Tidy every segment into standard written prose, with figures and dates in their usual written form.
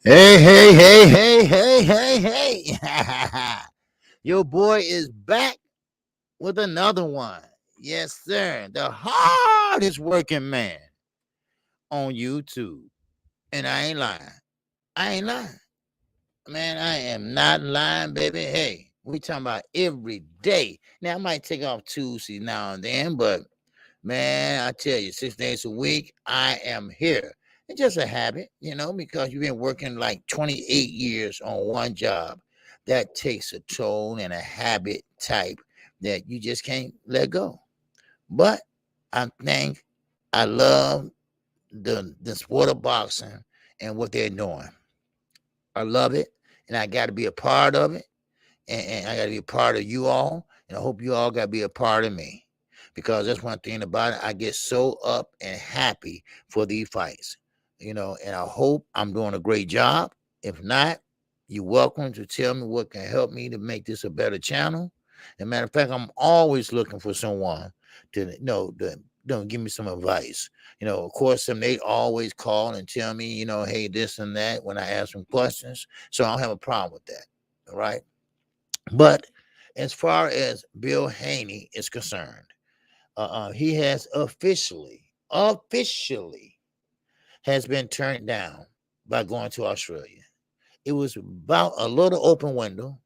Hey, hey, hey, hey, hey, hey, hey. Your boy is back with another one. Yes, sir. The hardest working man on YouTube. And I ain't lying. I ain't lying. Man, I am not lying, baby. Hey, we talking about every day. Now, I might take off Tuesday now and then, but man, I tell you, 6 days a week, I am here. It's just a habit, because you've been working like 28 years on one job. That takes a toll and a habit type that you just can't let go. But I think I love the sport of boxing and what they're doing. I love it, and I got to be a part of it, and I got to be a part of you all, and I hope you all got to be a part of me, because that's one thing about it. I get so up and happy for these fights, and I hope I'm doing a great job. If not, you're welcome to tell me what can help me to make this a better channel. As a matter of fact, I'm always looking for someone to don't give me some advice. Of course, they always call and tell me, hey, this and that when I ask them questions. So I don't have a problem with that. All right. But as far as Bill Haney is concerned, he has officially has been turned down by going to Australia. It was about a little open window,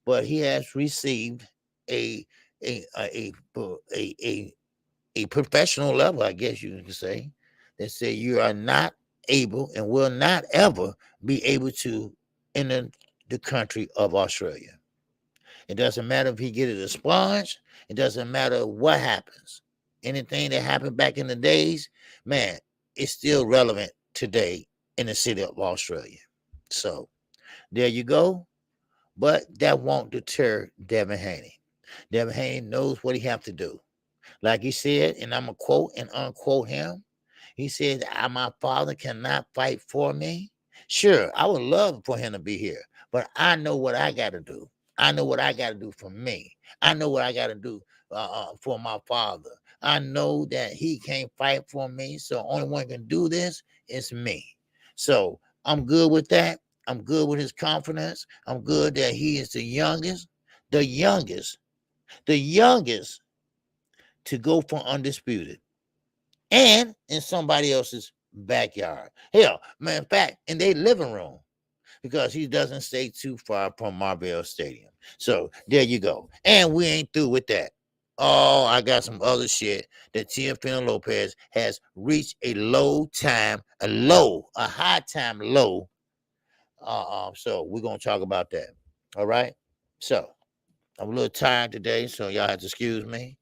but he has received a a a a a, a professional level, I guess you can say, that say you are not able and will not ever be able to enter the country of Australia. It doesn't matter if he get it expunged. It doesn't matter what happens. Anything that happened back in the days, man, it's still relevant today in the city of Australia. So there you go. But that won't deter Devin Haney. Devin Haney knows what he have to do. Like he said, and I'm going to quote and unquote him. He said, my father cannot fight for me. Sure, I would love for him to be here, but I know what I got to do. I know what I got to do for me. I know what I got to do for my father. I know that he can't fight for me, so only one can do this is me. So I'm good with that. I'm good with his confidence. I'm good that he is the youngest, the youngest to go for undisputed and in somebody else's backyard. Hell, man, in fact, in their living room, because he doesn't stay too far from Marvell Stadium. So there you go. And we ain't through with that. Oh, I got some other shit that Teofimo Lopez has reached a high time low. So we're gonna talk about that. All right. So I'm a little tired today, so y'all have to excuse me.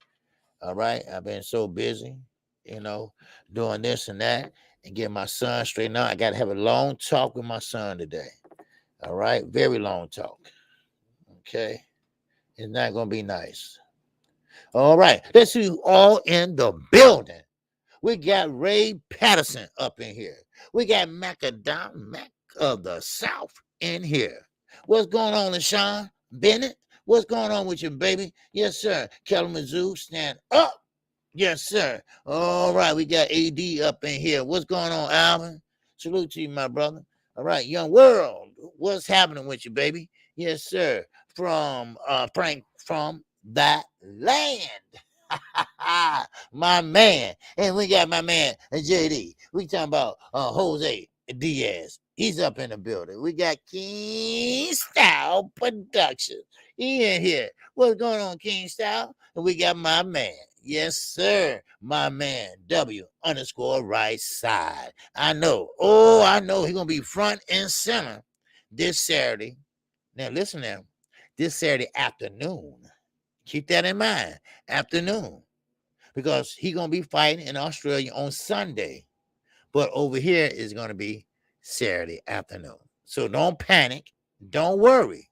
All right. I've been so busy, doing this and that and getting my son straightened out. I got to have a long talk with my son today. All right. Very long talk. Okay. It's not going to be nice. All right. Let's see who all in the building. We got Ray Patterson up in here. We got Macadam Mac of the South in here. What's going on, LaShawn Bennett? What's going on with you, baby? Yes, sir. Kalamazoo, stand up. Yes, sir. All right, we got AD up in here. What's going on, Alvin? Salute to you, my brother. All right, young world, what's happening with you, baby? Yes, sir. From Frank from that land. My man. And we got my man JD. We talking about Jose Diaz. He's up in the building. We got King Style Production. He in here. What's going on, King Style? And we got my man. Yes, sir. My man, W underscore right side. I know. Oh, I know he's going to be front and center this Saturday. Now, listen now. This Saturday afternoon. Keep that in mind. Afternoon. Because he's going to be fighting in Australia on Sunday. But over here is going to be Saturday afternoon. So don't panic. Don't worry.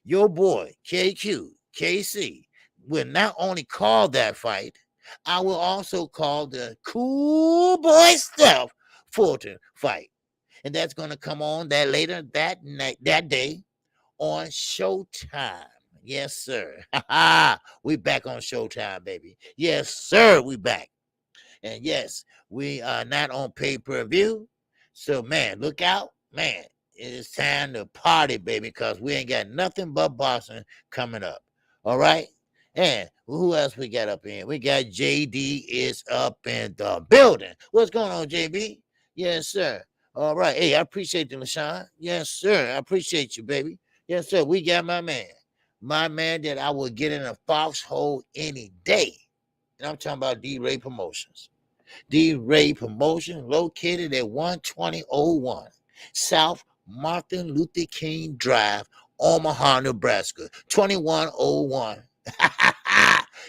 Your boy, Kqkc, will not only call that fight, I will also call the cool boy stuff Fulton fight. And that's going to come on that later that night, that day on Showtime. Yes, sir. We back on Showtime, baby. Yes, sir. We back. And yes, we are not on pay-per-view. So, man, look out. Man, it's time to party, baby, because we ain't got nothing but boxing coming up. All right? And who else we got up in here? We got JD is up in the building. What's going on, JB? Yes, sir. All right. Hey, I appreciate you, LaShawn. Yes, sir. I appreciate you, baby. Yes, sir. We got my man. My man that I would get in a foxhole any day. And I'm talking about D-Ray Promotions. D-Ray Promotion located at 12001 South Martin Luther King Drive, Omaha, Nebraska, 2101.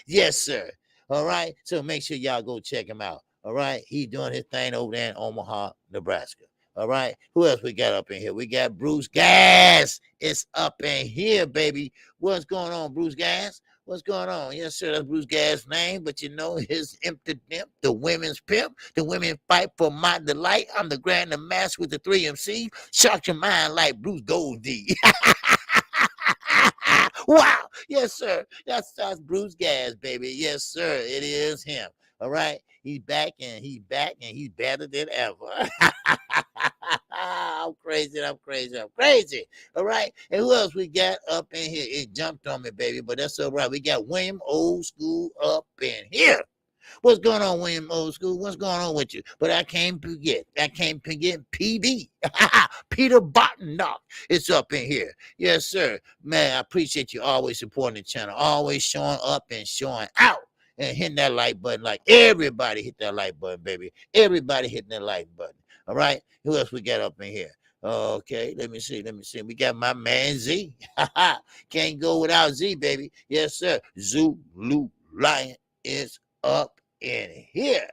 Yes, sir. All right. So make sure y'all go check him out. All right. He's doing his thing over there in Omaha, Nebraska. All right. Who else we got up in here? We got Bruce Gas. It's up in here, baby. What's going on, Bruce Gas? What's going on? Yes, sir, that's Bruce Gas' name, but you know his empty dimp, the women's pimp, the women fight for my delight. I'm the grand master with the 3MC. Shock your mind like Bruce Goldie. Wow. Yes, sir. That's Bruce Gas, baby. Yes, sir. It is him. All right. He's back and he's better than ever. I'm crazy. All right. And who else we got up in here? It jumped on me, baby, but that's all right. We got William Old School up in here. What's going on, William Old School? What's going on with you? But I can't forget PD. Peter Bottennock. It's up in here. Yes, sir. Man, I appreciate you always supporting the channel, always showing up and showing out and hitting that like button. Like everybody hit that like button, baby. Everybody hitting that like button. All right. Who else we got up in here? Okay, let me see. We got my man Z. Can't go without Z, baby. Yes, sir. Zulu Lion is up in here.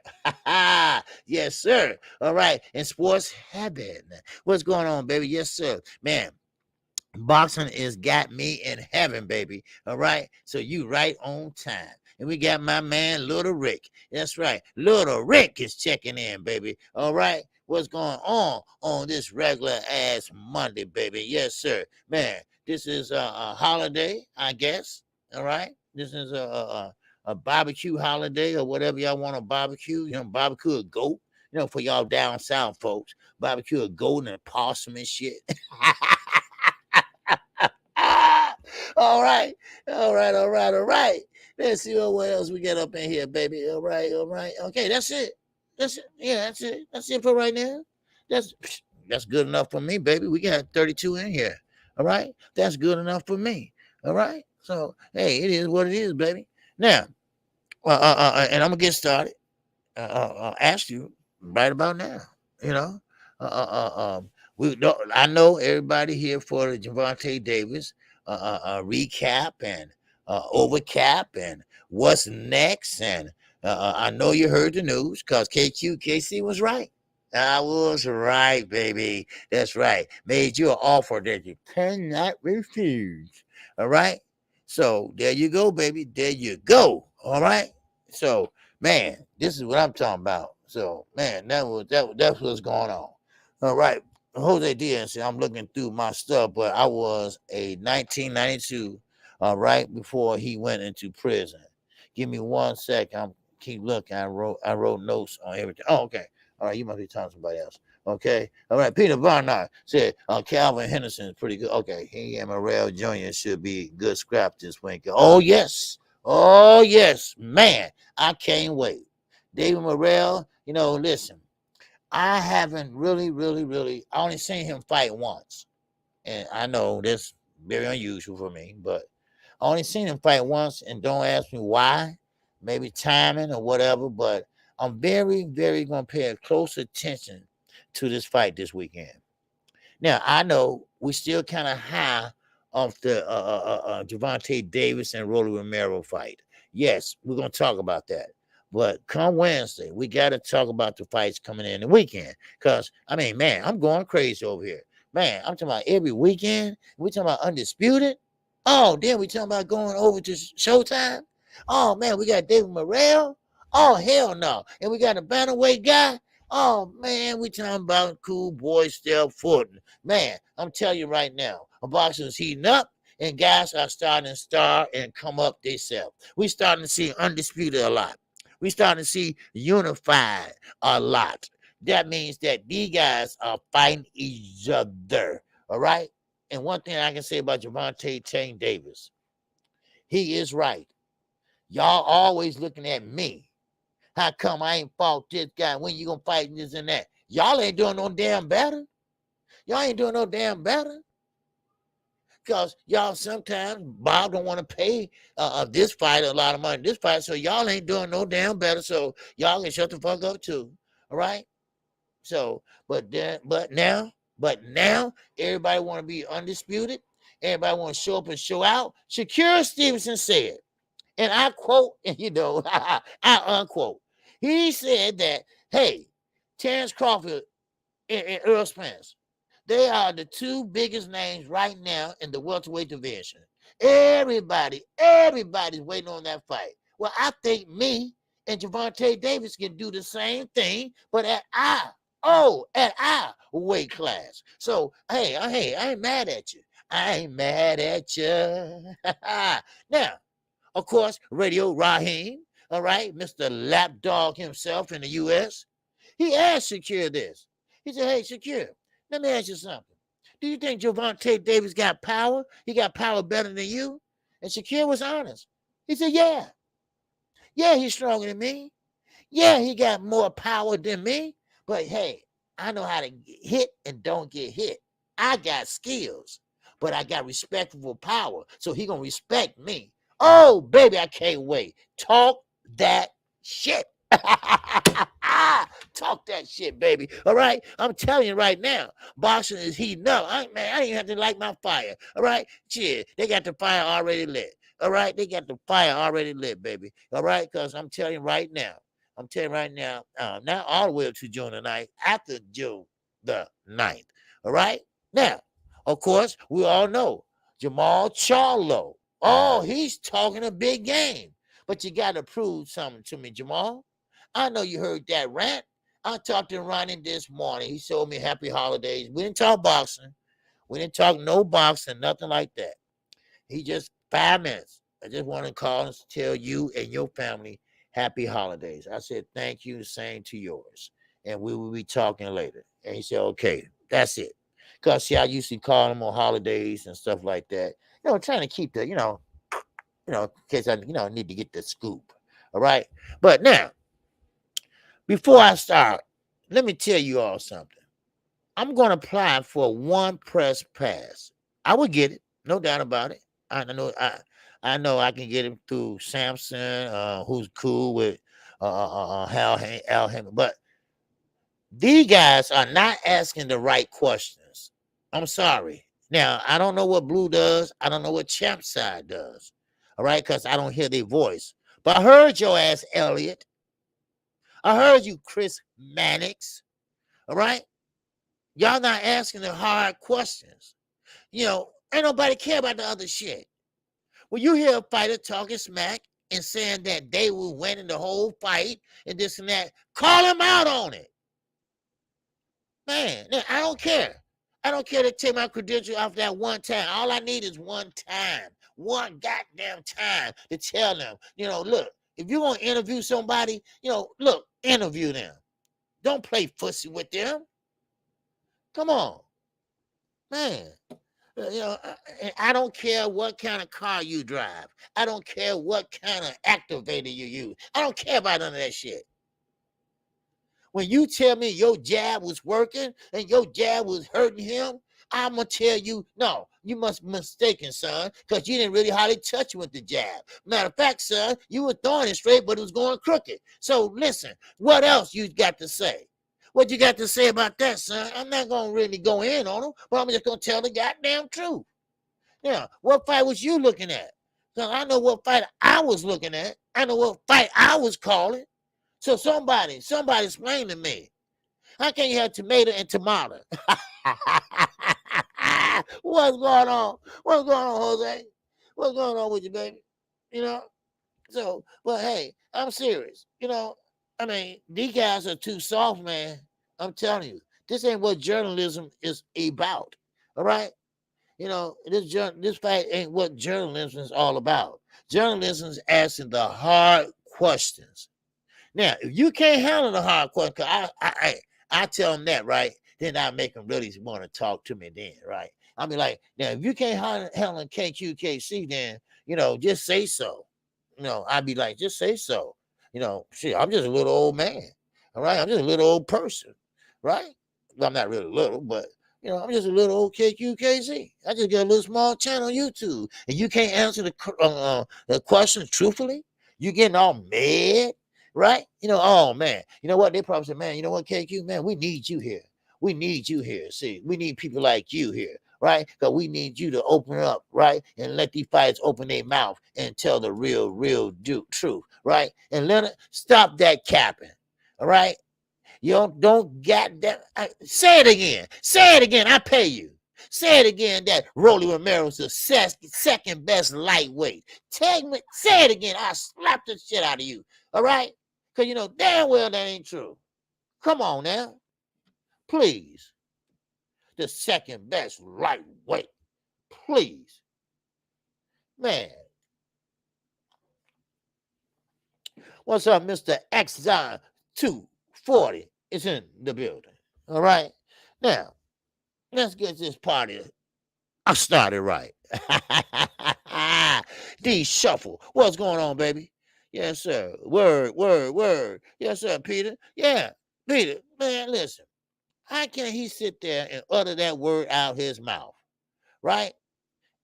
Yes, sir. All right. And Sports Heaven. What's going on, baby? Yes, sir. Man, boxing is got me in heaven, baby. All right. So you right on time. And we got my man, Little Rick. That's right. Little Rick is checking in, baby. All right. What's going on this regular ass Monday, baby? Yes, sir. Man, this is a holiday, I guess. All right. This is a barbecue holiday or whatever y'all want to barbecue. You know, barbecue a goat. You know, for y'all down south folks, barbecue a goat and a possum and shit. All right. Let's see what else we get up in here, baby. All right. Okay, that's it. Yeah, that's it for right now. That's good enough for me, baby. We got 32 in here. All right. That's good enough for me. All right. So hey, it is what it is, baby. Now, and I'm gonna get started. Ask you right about now. You know, we don't. I know everybody here for the Gervonta Davis recap and overcap and what's next. And I know you heard the news because Kqkc was right. I was right, baby. That's right. Made you an offer that you cannot refuse. All right. So there you go, baby. There you go. All right. So man, this is what I'm talking about. So man, that's what's going on. All right. Jose Diaz, I'm looking through my stuff, but I was a 1992, right before he went into prison. Give me 1 second. I'm keep looking. I wrote notes on everything. Oh, okay. All right, you must be talking to somebody else. Okay. All right. Peter Barnard said Calvin Henderson is pretty good. Okay. He and Morrell Jr. should be good scrap this week. Oh, yes. Oh, yes. Man, I can't wait. David Morrell, you know, listen, I haven't really, I only seen him fight once. And I know that's very unusual for me, but I only seen him fight once, and don't ask me why. Maybe timing or whatever, but I'm very, going to pay close attention to this fight this weekend. Now, I know we still kind of high off the Gervonta Davis and Rolly Romero fight. Yes, we're going to talk about that. But come Wednesday, we got to talk about the fights coming in the weekend. Because, I mean, man, I'm going crazy over here. Man, I'm talking about every weekend. We talking about Undisputed. Oh, then we talking about going over to Showtime. Oh, man, we got David Morrell. Oh, hell no. And we got a bantamweight guy. Oh, man, we talking about cool boy Steph Fulton. Man, I'm telling you right now, a boxing's heating up, and guys are starting to start and come up themselves. We starting to see Undisputed a lot. We starting to see Unified a lot. That means that these guys are fighting each other. All right. And one thing I can say about Gervonta Tank Davis, he is right. Y'all always looking at me. How come I ain't fought this guy? When you gonna fight this and that? Y'all ain't doing no damn better. Y'all ain't doing no damn better. Because y'all sometimes Bob don't want to pay this fighter a lot of money. This fight, so y'all ain't doing no damn better. So y'all can shut the fuck up too. All right. So, but now, everybody want to be undisputed. Everybody want to show up and show out. Shakur Stevenson said, and I quote, and I unquote. He said that, hey, Terrence Crawford and Earl Spence, they are the two biggest names right now in the welterweight division. Everybody's waiting on that fight. Well, I think me and Gervonta Davis can do the same thing, but at our weight class. So, hey, I ain't mad at you. I ain't mad at you. Now, of course, Radio Raheem, all right, Mr. Lapdog himself in the U.S., he asked Shakur this. He said, hey, Shakur, let me ask you something. Do you think Gervonta Davis got power? He got power better than you? And Shakur was honest. He said, yeah. Yeah, he's stronger than me. Yeah, he got more power than me. But hey, I know how to hit and don't get hit. I got skills, but I got respectable power. So he gonna respect me. Oh, baby, I can't wait. Talk that shit. Talk that shit, baby. All right? I'm telling you right now, boxing is heating up. I didn't even have to light my fire. All right? Shit, they got the fire already lit. All right? They got the fire already lit, baby. All right? Because I'm telling you right now, not all the way up to June the 9th, after June the 9th. All right? Now, of course, we all know Jamal Charlo. Oh, he's talking a big game. But you got to prove something to me, Jamal. I know you heard that rant. I talked to Ronnie this morning. He showed me happy holidays. We didn't talk boxing. We didn't talk no boxing, nothing like that. He just 5 minutes. I just want to call and tell you and your family happy holidays. I said, thank you, same to yours. And we will be talking later. And he said, okay, that's it. Because, see, I used to call him on holidays and stuff like that. Trying to keep the, in case I, need to get the scoop. All right. But now, before I start, let me tell you all something. I'm going to apply for one press pass. I will get it. No doubt about it. I know I can get him through Samson, who's cool with Al Haney. But these guys are not asking the right questions. I'm sorry. Now, I don't know what Blue does. I don't know what Champ Side does. All right, because I don't hear their voice. But I heard your ass, Elliot. I heard you, Chris Mannix. All right? Y'all not asking the hard questions. Ain't nobody care about the other shit. When you hear a fighter talking smack and saying that they were winning the whole fight and this and that, call them out on it. Man, I don't care. I don't care to take my credential off that one time. All I need is one time. One goddamn time to tell them, look, if you're going to interview somebody, look, interview them. Don't play fussy with them. Come on. Man. I don't care what kind of car you drive. I don't care what kind of activator you use. I don't care about none of that shit. When you tell me your jab was working and your jab was hurting him, I'm going to tell you, no, you must be mistaken, son, because you didn't really hardly touch him with the jab. Matter of fact, son, you were throwing it straight, but it was going crooked. So listen, what else you got to say? What you got to say about that, son? I'm not going to really go in on him, but I'm just going to tell the goddamn truth. Now, what fight was you looking at? Because I know what fight I was looking at. I know what fight I was calling. So somebody explain to me. How can you have tomato and tomato? What's going on? What's going on, Jose? What's going on with you, baby? So, but hey, I'm serious. These guys are too soft, man. I'm telling you, this ain't what journalism is about. All right? This fight ain't what journalism is all about. Journalism is asking the hard questions. Now, if you can't handle the hard question, I tell them that, right? then I make them really want to talk to me then, right? I mean, like, now, if you can't handle Kqkc, then, just say so. I'd be like, just say so. Shit, I'm just a little old man, all right? I'm just a little old person, right? Well, I'm not really little, but, I'm just a little old Kqkc. I just got a little small channel on YouTube, and you can't answer the questions truthfully. You getting all mad, right? Oh, man. You know what? They probably said, man, you know what, KQ, man, we need you here. We need you here. See, we need people like you here, right? Because we need you to open up, right? And let these fighters open their mouth and tell the real truth, right? And let it stop that capping, all right? You don't get that. Say it again. Say it again. I pay you. Say it again that Rolly Romero is the second best lightweight. Say it again. I slap the shit out of you. All right? Because damn well that ain't true. Come on now. Please. The second best lightweight. Please. Man. What's up, Mr. Exxon 240 is in the building. All right? Now, let's get this party. I started right. D Shuffle. What's going on, baby? Yes, sir. Word. Yes, sir, Peter. Yeah, Peter. Man, listen. How can he sit there and utter that word out his mouth? Right?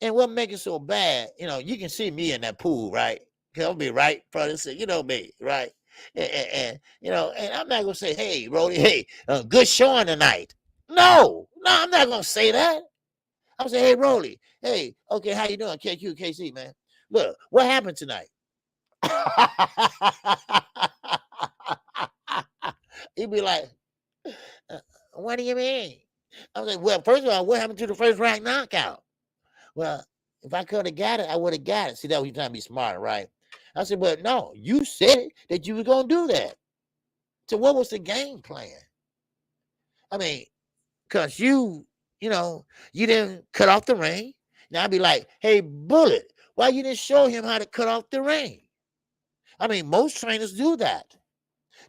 And what makes it so bad, you can see me in that pool, right? I'll be right front and say, me, right? And and I'm not gonna say, hey, Rody, hey, good showing tonight. No, I'm not gonna say that. I'm saying, hey, Rolly, hey, okay, how you doing? Kqkc, man. Look, what happened tonight? He'd be like, what do you mean? I was like, well, first of all, what happened to the first round knockout? Well, if I could have got it, I would have got it. See, that was you trying to be smart, right? I said, but no, you said it that you were going to do that. So what was the game plan? I mean, because you didn't cut off the ring. Now I'd be like, hey, Bullet, why you didn't show him how to cut off the ring? I mean, most trainers do that.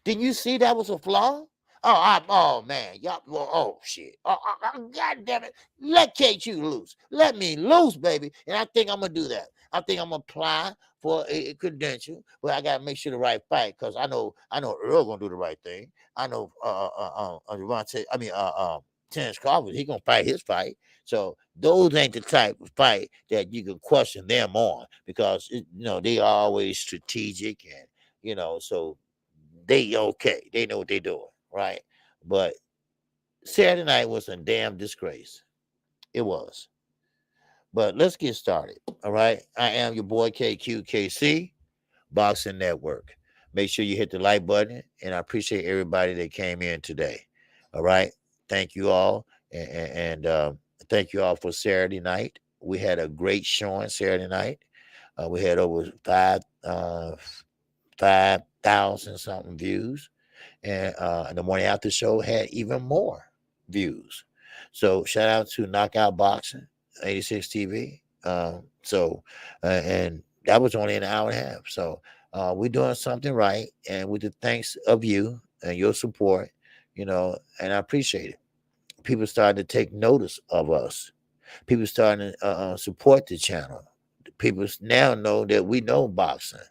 Didn't you see that was a flaw? Oh man, y'all. Well, oh shit. God damn it. Let KQ loose. Let me loose, baby. And I think I'm gonna do that. I think I'm gonna apply for a credential, but I gotta make sure the right fight because I know Earl gonna do the right thing. I know Gervonta, Terrence Crawford, he gonna fight his fight. So those ain't the type of fight that you can question them on because they are always strategic and so they okay. They know what they're doing, right? But Saturday night was a damn disgrace. It was. But let's get started. All right. I am your boy Kqkc, Boxing Network. Make sure you hit the like button, and I appreciate everybody that came in today. All right. Thank you all. And thank you all for Saturday night. We had a great showing Saturday night. We had over 5,000 something views. And the morning after show had even more views. So shout out to Knockout Boxing 86 TV. And that was only an hour and a half. So we're doing something right, and with the thanks of you and your support, and I appreciate it. People starting to take notice of us. People starting to support the channel. People now know that we know boxing.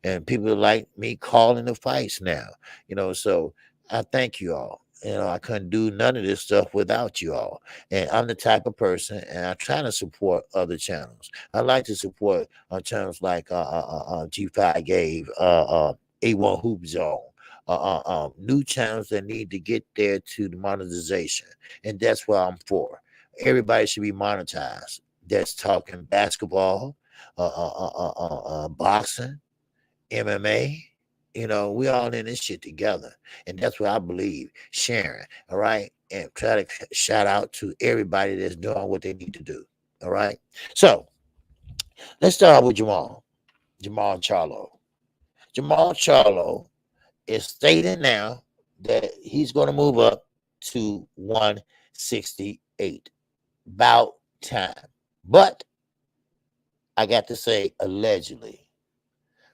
And people like me calling the fights now, so I thank you all. I couldn't do none of this stuff without you all. And I'm the type of person, and I try to support other channels. I like to support channels like G5 Gave, A1 Hoop Zone, new channels that need to get there to the monetization. And that's what I'm for. Everybody should be monetized. That's talking basketball, boxing, MMA, we all in this shit together. And that's what I believe, sharing, all right? And try to shout out to everybody that's doing what they need to do, all right? So let's start with Jamal Charlo. Jamal Charlo is stating now that he's going to move up to 168. About time. But I got to say, allegedly.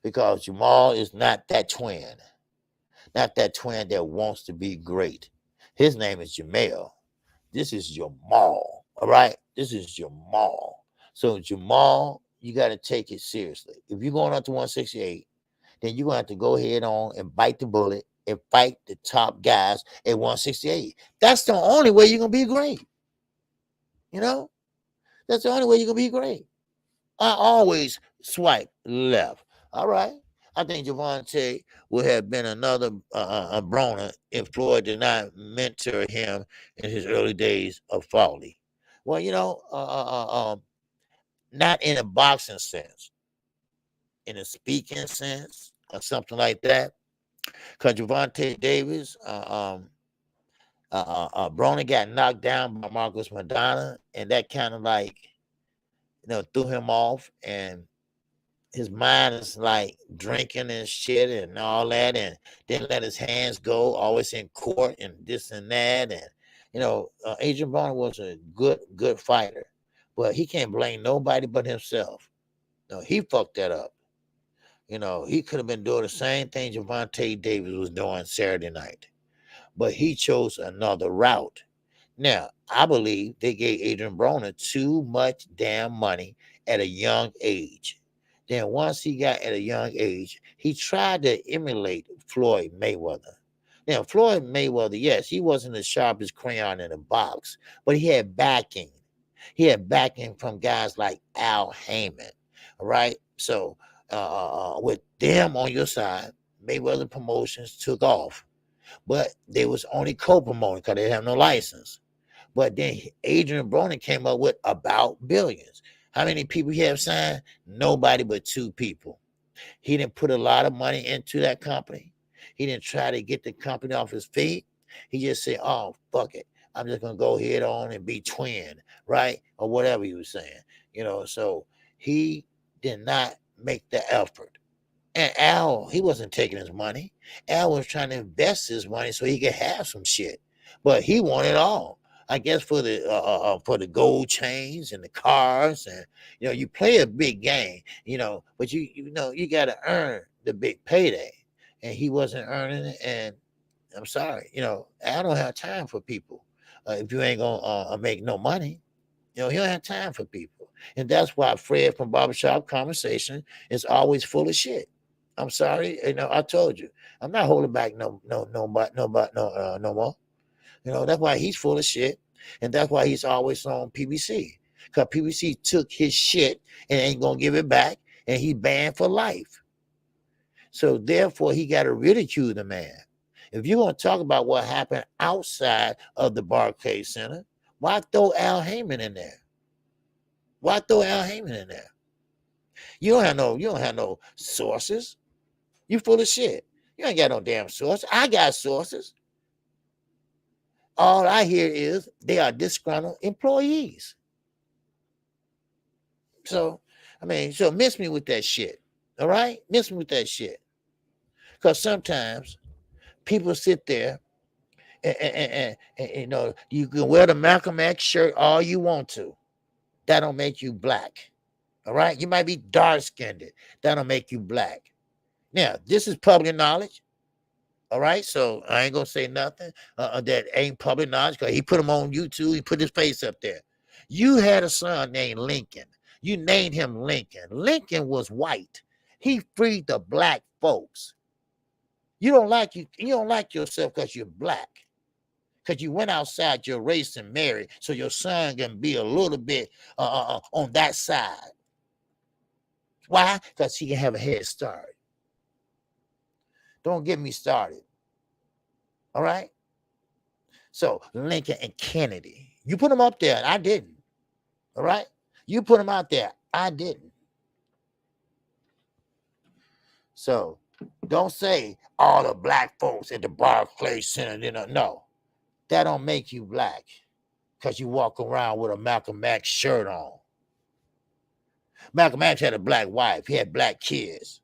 Because Jamal is not that twin that wants to be great. His name is Jamel. This is Jamal. All right. This is Jamal. So Jamal, you got to take it seriously. If you're going up to 168, then you're going to have to go ahead on and bite the bullet and fight the top guys at 168. That's the only way you're going to be great. You know, that's the only way you're going to be great. I always swipe left. All right. I think Gervonta would have been another Broner if Floyd did not mentor him in his early days of folly. Well, not in a boxing sense, in a speaking sense or something like that. Because Gervonta Davis, Broner got knocked down by Marcus Madonna, and that kind of like, threw him off, and his mind is like drinking and shit and all that, and didn't let his hands go, always in court and this and that. And Adrian Broner was a good fighter, but he can't blame nobody but himself. No, he fucked that up. He could have been doing the same thing Gervonta Davis was doing Saturday night, but he chose another route. Now, I believe they gave Adrian Broner too much damn money at a young age. Then once he got at a young age, he tried to emulate Floyd Mayweather. Now, Floyd Mayweather, yes, he wasn't the sharpest crayon in the box, but he had backing. He had backing from guys like Al Heyman, all right? So with them on your side, Mayweather Promotions took off, but they was only co-promoting because they didn't have no license. But then Adrian Broner came up with about billions. How many people he have signed? Nobody but 2 people. He didn't put a lot of money into that company. He didn't try to get the company off his feet. He just said, oh, fuck it. I'm just going to go head on and be twin, right? Or whatever he was saying. So he did not make the effort. And Al, he wasn't taking his money. Al was trying to invest his money so he could have some shit. But he wanted it all. I guess for the gold chains and the cars, and you play a big game, but you got to earn the big payday, and he wasn't earning it. And I'm sorry, I don't have time for people. If you ain't gonna make no money, he don't have time for people, and that's why Fred from Barbershop Conversation is always full of shit. I'm sorry, I told you, I'm not holding back no more. That's why he's full of shit. And that's why he's always on PBC. Because PBC took his shit and ain't going to give it back. And he banned for life. So therefore, he got to ridicule the man. If you're going to talk about what happened outside of the Barclays Center, why throw Al Heyman in there? Why throw Al Heyman in there? You don't have no sources. You full of shit. You ain't got no damn sources. I got sources. All I hear is they are disgruntled employees. So miss me with that shit. All right? Miss me with that shit. Because sometimes people sit there and you can wear the Malcolm X shirt all you want to. That don't make you black. All right? You might be dark-skinned. That don't make you black. Now, this is public knowledge. All right, so I ain't gonna say nothing that ain't public knowledge because he put him on YouTube. He put his face up there. You had a son named Lincoln. You named him Lincoln. Lincoln was white. He freed the black folks. You don't like yourself because you're black. Because you went outside your race and married, so your son can be a little bit on that side. Why? Because he can have a head start. Don't get me started. All right? So Lincoln and Kennedy, you put them up there, and I didn't. All right? You put them out there, I didn't. So don't say all the black folks at the Barclays Center, no. That don't make you black because you walk around with a Malcolm X shirt on. Malcolm X had a black wife. He had black kids.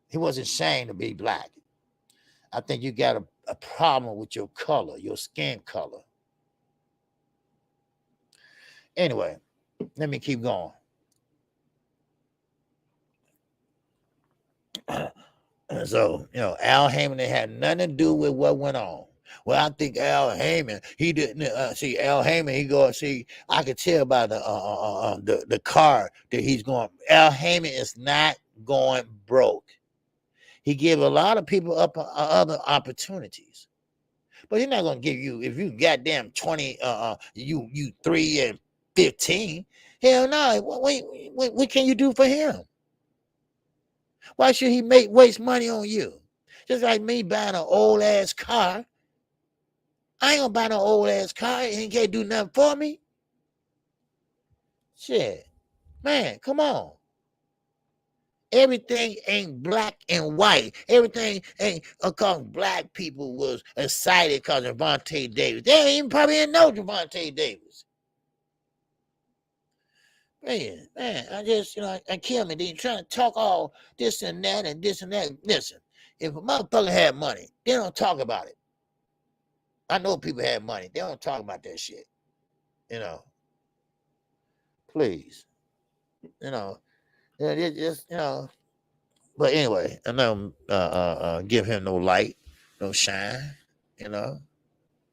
He wasn't ashamed to be black. I think you got a problem with your color, your skin color. Anyway, let me keep going. So, Al Heyman had nothing to do with what went on. Well, I think Al Heyman, he didn't see Al Heyman. He go see. I could tell by the car that he's going. Al Heyman is not going broke. He gave a lot of people up other opportunities, but he's not gonna give you if you goddamn 20. You 3 and 15. Hell no. What can you do for him? Why should he waste money on you? Just like me buying an old ass car. I ain't gonna buy no old ass car and he can't do nothing for me. Shit. Man, come on. Everything ain't black and white. Everything ain't because black people was excited because of Gervonta Davis. They ain't even probably didn't know Gervonta Davis. Man, I just, I kill me. They trying to talk all this and that and this and that. Listen, if a motherfucker had money, they don't talk about it. I know people have money. They don't talk about that shit. Please. Just, but anyway, I don't give him no light, no shine,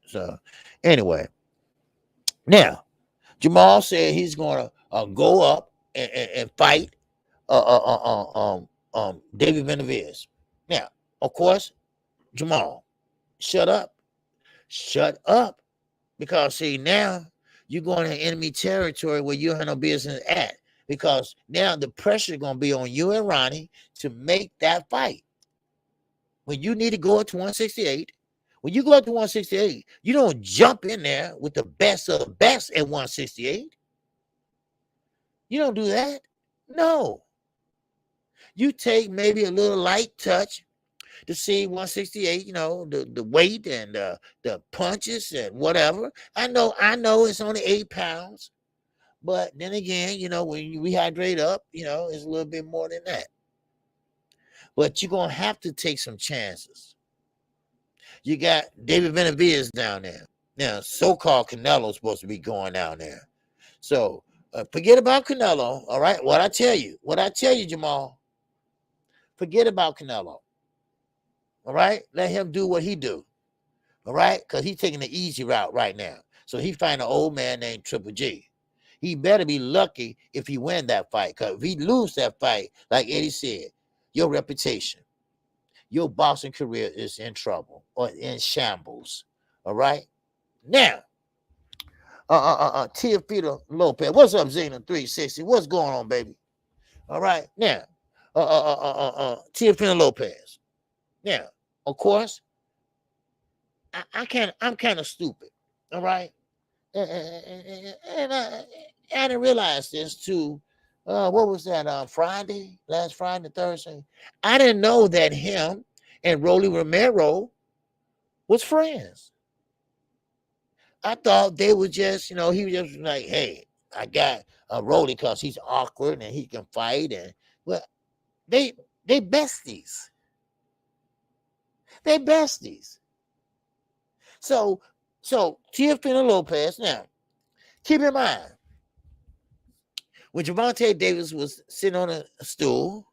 So anyway, now Jamal said he's gonna go up and fight David Benavidez. Now, of course, Jamal, shut up, because see now you're going to enemy territory where you have no business at. Because now the pressure is going to be on you and Ronnie to make that fight. When you need to go up to 168, when you go up to 168, you don't jump in there with the best of the best at 168. You don't do that. No. You take maybe a little light touch to see 168, the weight and the punches and whatever. I know it's only 8 pounds. But then again, when you rehydrate up, it's a little bit more than that. But you're going to have to take some chances. You got David Benavidez down there. Now, so-called Canelo's supposed to be going down there. So, forget about Canelo, all right? What I tell you, Jamal, forget about Canelo, all right? Let him do what he do, all right? Because he's taking the easy route right now. So, he find an old man named Triple G. He better be lucky if he win that fight. Because if he lose that fight, like Eddie said, your reputation, your boxing career is in trouble or in shambles. All right? Now, Teofimo Lopez. What's up, Zena 360? What's going on, baby? All right. Now, Teofimo Lopez. Now, of course, I'm kind of stupid. All right. And I didn't realize this too. What was that? Last Friday, Thursday. I didn't know that him and Rolly Romero was friends. I thought they were just, he was just like, hey, I got Rolly because he's awkward and he can fight, and well, they besties. They besties. So Teofimo Lopez. Now, keep in mind, when Gervonta Davis was sitting on a stool,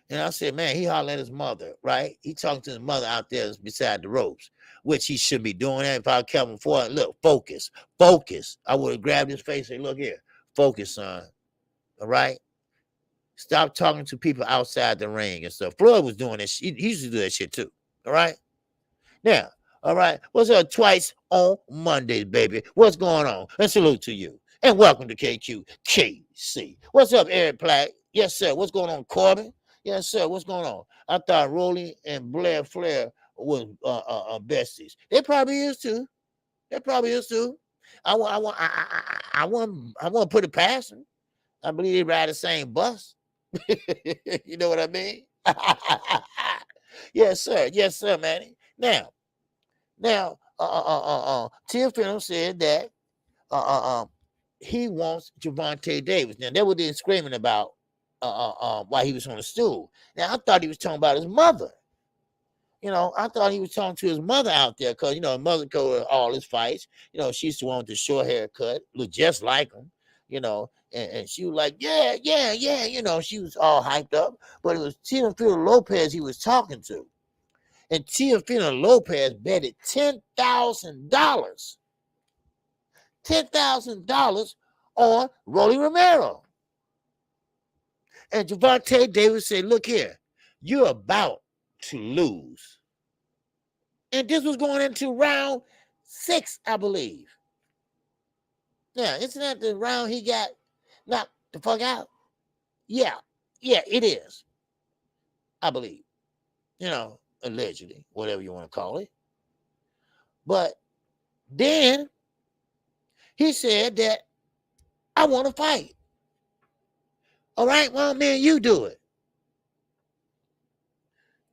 and I said, man, he hollered at his mother, right? He talking to his mother out there beside the ropes, which he should be doing that. If I kept him for it, look, focus. I would have grabbed his face and said, look here, focus, son. All right? Stop talking to people outside the ring and stuff. Floyd was doing this. He used to do that shit too. All right? Now, all right, what's up? Twice on Mondays, baby. What's going on? And salute to you. And welcome to Kqkc. What's up, Eric Platt? Yes, sir. What's going on, Corbin? Yes, sir. What's going on? I thought Rolly and Blair Flair was besties. They probably is too. I want to put it past them. I believe they ride the same bus. You know what I mean? Yes, sir, Manny. Now, Teofimo said that he wants Gervonta Davis. Now, they were then screaming about while he was on the stool. Now, I thought he was talking about his mother. I thought he was talking to his mother out there because, his mother go all his fights. She's the one with the short haircut, look just like him, and she was like, yeah. She was all hyped up, but it was Teofimo Lopez he was talking to. And Teofimo Lopez betted $10,000. $10,000 on Rolly Romero. And Gervonta Davis said, look here, you're about to lose. And this was going into round 6, I believe. Now, isn't that the round he got knocked the fuck out? Yeah, it is, I believe. Allegedly, whatever you want to call it. But then he said that I want to fight. All right, well, man, you do it.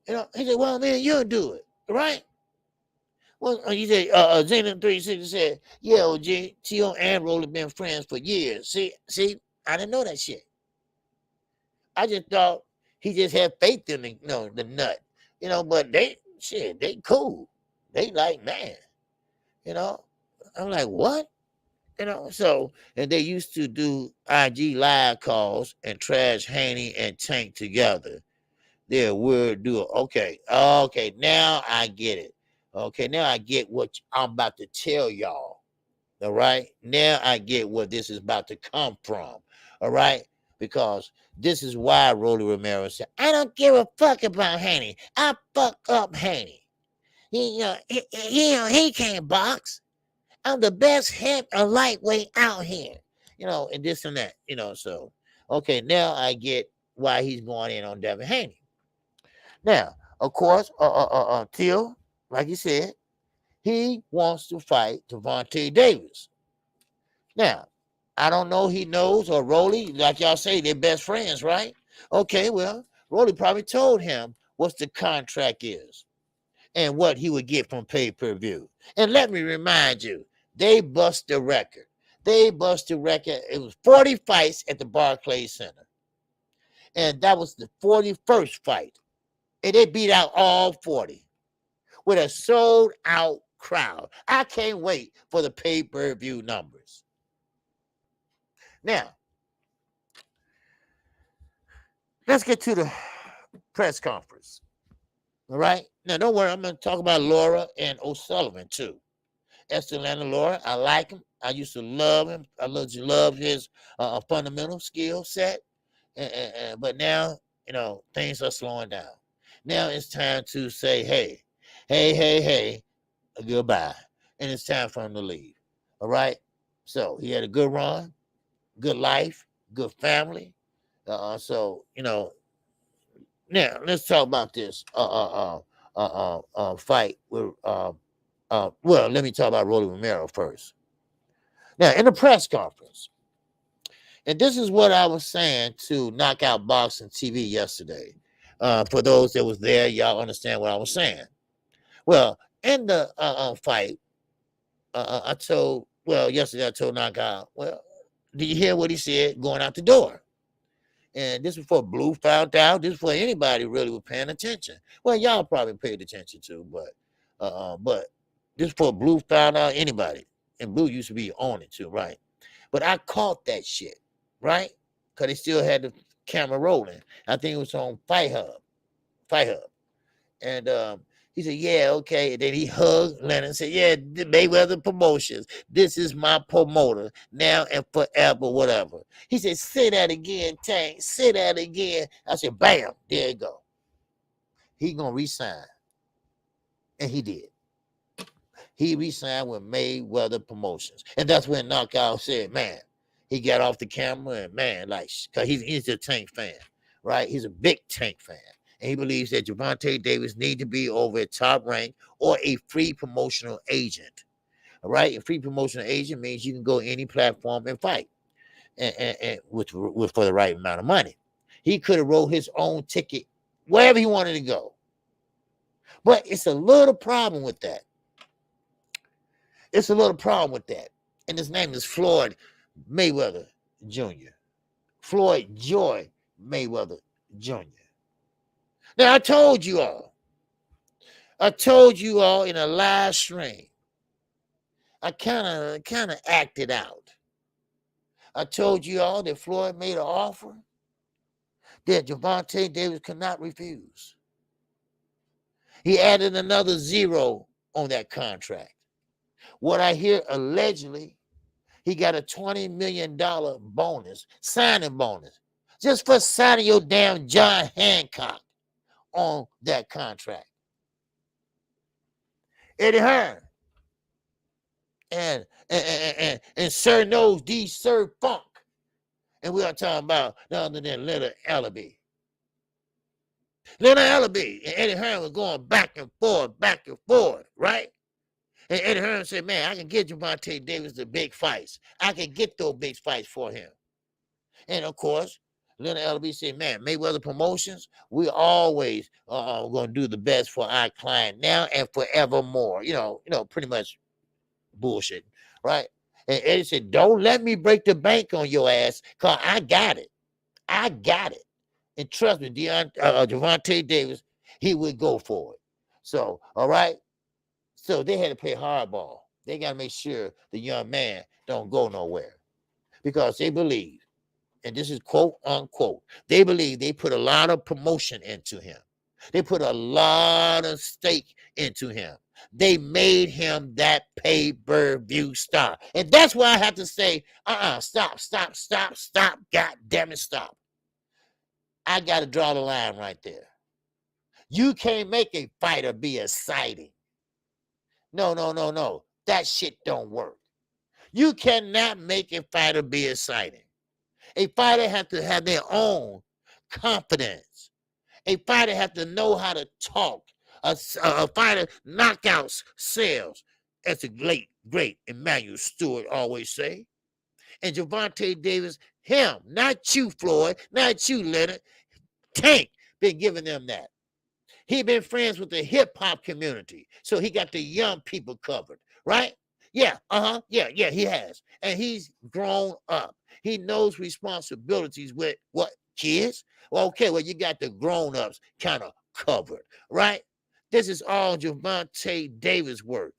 He said, well, man, you do it. All right? Well, he said, Xenon 360 said, yeah, OG, T.O. and Rolly been friends for years. See, I didn't know that shit. I just thought he just had faith in the nut. But they cool. They like, man. I'm like, what? So, and they used to do IG live calls and trash Haney and Tank together. They're a weird duo. Okay, now I get it. Okay, now I get what I'm about to tell y'all. All right, now I get where this is about to come from. All right, because this is why Rolly Romero said, I don't give a fuck about Haney. I fuck up Haney. He can't box. I'm the best lightweight out here, and this and that, so, okay, now I get why he's going in on Devin Haney. Now, of course, Till, like you said, he wants to fight Gervonta Davis. Now, I don't know he knows, or Rolly, like y'all say, they're best friends, right? Okay, well, Rolly probably told him what the contract is and what he would get from pay-per-view. And let me remind you, they bust the record. It was 40 fights at the Barclays Center. And that was the 41st fight. And they beat out all 40 with a sold-out crowd. I can't wait for the pay-per-view numbers. Now, let's get to the press conference. All right? Now, don't worry. I'm going to talk about Laura and O'Sullivan, too. Estelana Laura, I like him. I used to love him. I love his fundamental skill set. But now, things are slowing down. Now it's time to say, hey, goodbye. And it's time for him to leave. All right? So he had a good run, good life, good family. So, now let's talk about this fight with well, let me talk about Rolly Romero first. Now, in the press conference, and this is what I was saying to Knockout Boxing TV yesterday. For those that was there, y'all understand what I was saying. Well, in the fight, yesterday I told Knockout, well, do you hear what he said going out the door? And this is before Blue found out. This is before anybody really was paying attention. Well, y'all probably paid attention too, but this before Blue found out anybody. And Blue used to be on it too, right? But I caught that shit, right? Because they still had the camera rolling. I think it was on Fight Hub. And he said, yeah, okay. And then he hugged Leonard and said, yeah, Mayweather Promotions. This is my promoter now and forever, whatever. He said, say that again, Tank. Say that again. I said, bam, there you go. He going to resign. And he did. He re-signed with Mayweather Promotions. And that's when Knockout said, man, he got off the camera and, man, like, because he's a Tank fan, right? He's a big Tank fan. And he believes that Gervonta Davis need to be over at Top Rank or a free promotional agent, all right? A free promotional agent means you can go any platform and fight and with for the right amount of money. He could have wrote his own ticket wherever he wanted to go. But it's a little problem with that. And his name is Floyd Mayweather Jr. Floyd Joy Mayweather Jr. Now, I told you all in a live stream. I kind of acted out. I told you all that Floyd made an offer that Gervonta Davis could not refuse. He added another zero on that contract. What I hear allegedly, he got a $20 million bonus, signing bonus, just for signing your damn John Hancock on that contract. Eddie Hearn and Sir Knows D. Sir Funk. And we are talking about none other than Leonard Ellaby. Leonard Ellaby and Eddie Hearn were going back and forth, right? And Eddie Hearn said, man, I can get Gervonta Davis the big fights. I can get those big fights for him. And of course, Leonard Ellaby said, man, Mayweather Promotions, we always going to do the best for our client now and forevermore. Pretty much bullshit, right? And Eddie said, don't let me break the bank on your ass, because I got it. I got it. And trust me, Gervonta Davis, he would go for it. So, all right. So they had to play hardball. They got to make sure the young man don't go nowhere, because they believe, and this is quote unquote, they believe they put a lot of promotion into him. They put a lot of stake into him. They made him that pay-per-view star. And that's why I have to say, stop, God damn it, stop. I got to draw the line right there. You can't make a fighter be exciting. No. That shit don't work. You cannot make a fighter be exciting. A fighter has to have their own confidence. A fighter has to know how to talk. A fighter knockouts sells, as the great Emmanuel Stewart always say. And Gervonta Davis, him, not you, Floyd, not you, Leonard, Tank, been giving them that. He been friends with the hip-hop community, so he got the young people covered, right? Yeah, he has. And he's grown up. He knows responsibilities with what, kids? Well, okay, well, you got the grown-ups kind of covered, right? This is all Gervonta Davis work,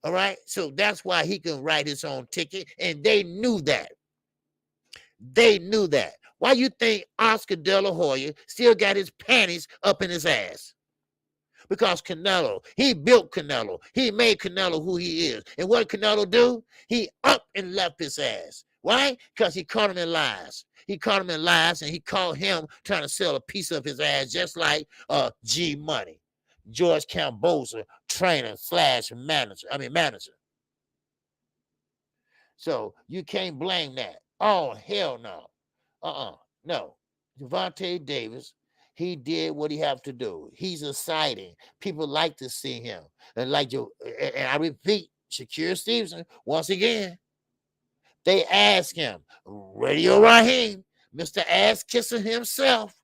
all right? So that's why he can write his own ticket, and they knew that. They knew that. Why you think Oscar De La Hoya still got his panties up in his ass? Because Canelo, he built Canelo. He made Canelo who he is. And what did Canelo do? He up and left his ass. Why? Because he caught him in lies. He caught him in lies, and he caught him trying to sell a piece of his ass, just like G Money, George Camboza, trainer / manager. So you can't blame that. Oh, hell no. No. Gervonta Davis, he did what he have to do. He's exciting. People like to see him. And I repeat, Kqkc Stevenson, once again, they asked him, Radio Raheem, Mr. Ass Kisser himself.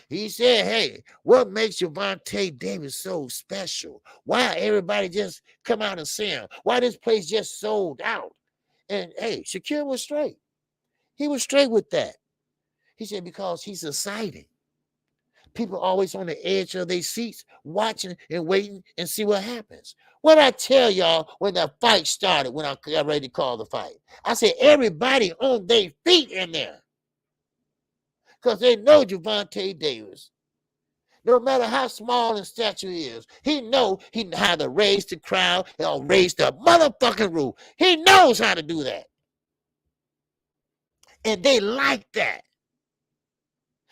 He said, hey, what makes Gervonta Davis so special? Why everybody just come out and see him? Why this place just sold out? And hey, Shakir was straight. He was straight with that. He said, because he's exciting. People always on the edge of their seats, watching and waiting and see what happens. What I tell y'all when the fight started, when I got ready to call the fight, I said, everybody on their feet in there. Because they know Gervonta Davis. No matter how small in stature he is, he know how to raise the crowd or raise the motherfucking roof. He knows how to do that. And they like that.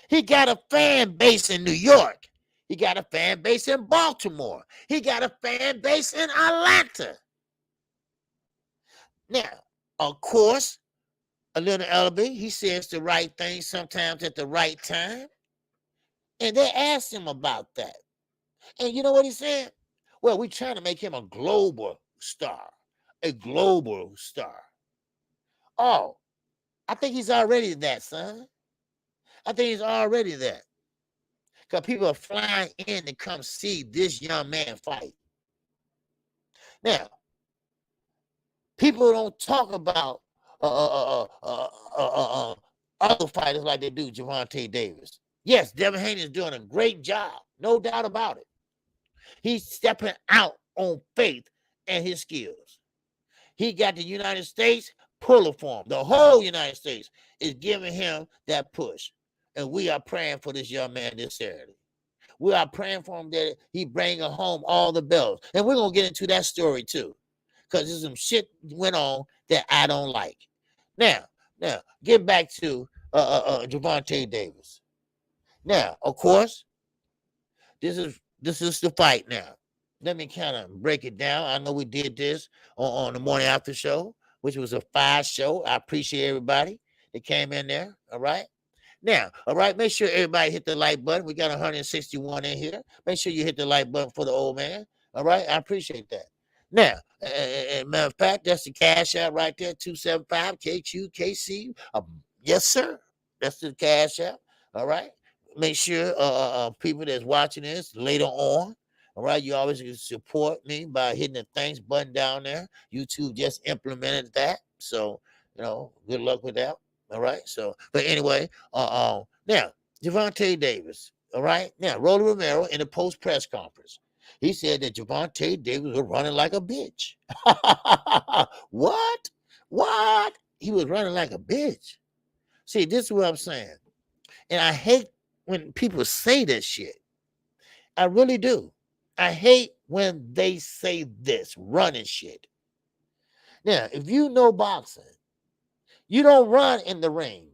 He got a fan base in New York. He got a fan base in Baltimore. He got a fan base in Atlanta. Now, of course, Leonard Ellaby, he says the right thing sometimes at the right time. And they asked him about that. And you know what he said? Well, we're trying to make him a global star. A global star. Oh, I think he's already that, son. I think he's already that. Because people are flying in to come see this young man fight. Now, people don't talk about other fighters like they do Gervonta Davis. Yes, Devin Haney is doing a great job. No doubt about it. He's stepping out on faith and his skills. He got the United States pulling for him. The whole United States is giving him that push. And we are praying for this young man this Saturday. We are praying for him that he bring home all the belts. And we're going to get into that story too, because there's some shit went on that I don't like. Now, get back to Gervonta Davis. Now, of course, this is the fight now. Let me kind of break it down. I know we did this on the morning after show, which was a 5 show. I appreciate everybody that came in there. All right. Now, all right, make sure everybody hit the like button. We got 161 in here. Make sure you hit the like button for the old man. All right, I appreciate that. Now, matter of fact, that's the cash out right there, 275 Kqkc. Yes, sir. That's the cash out. All right. Make sure people that's watching this later on, all right, you always can support me by hitting the thanks button down there. YouTube just implemented that. So, good luck with that. All right. So, but anyway, now Gervonta Davis. All right. Now, Romero in the post press conference, he said that Gervonta Davis was running like a bitch. What? He was running like a bitch. See, this is what I'm saying. And I hate when people say this shit. I really do. I hate when they say this running shit. Now, if you know boxing, you don't run in the ring.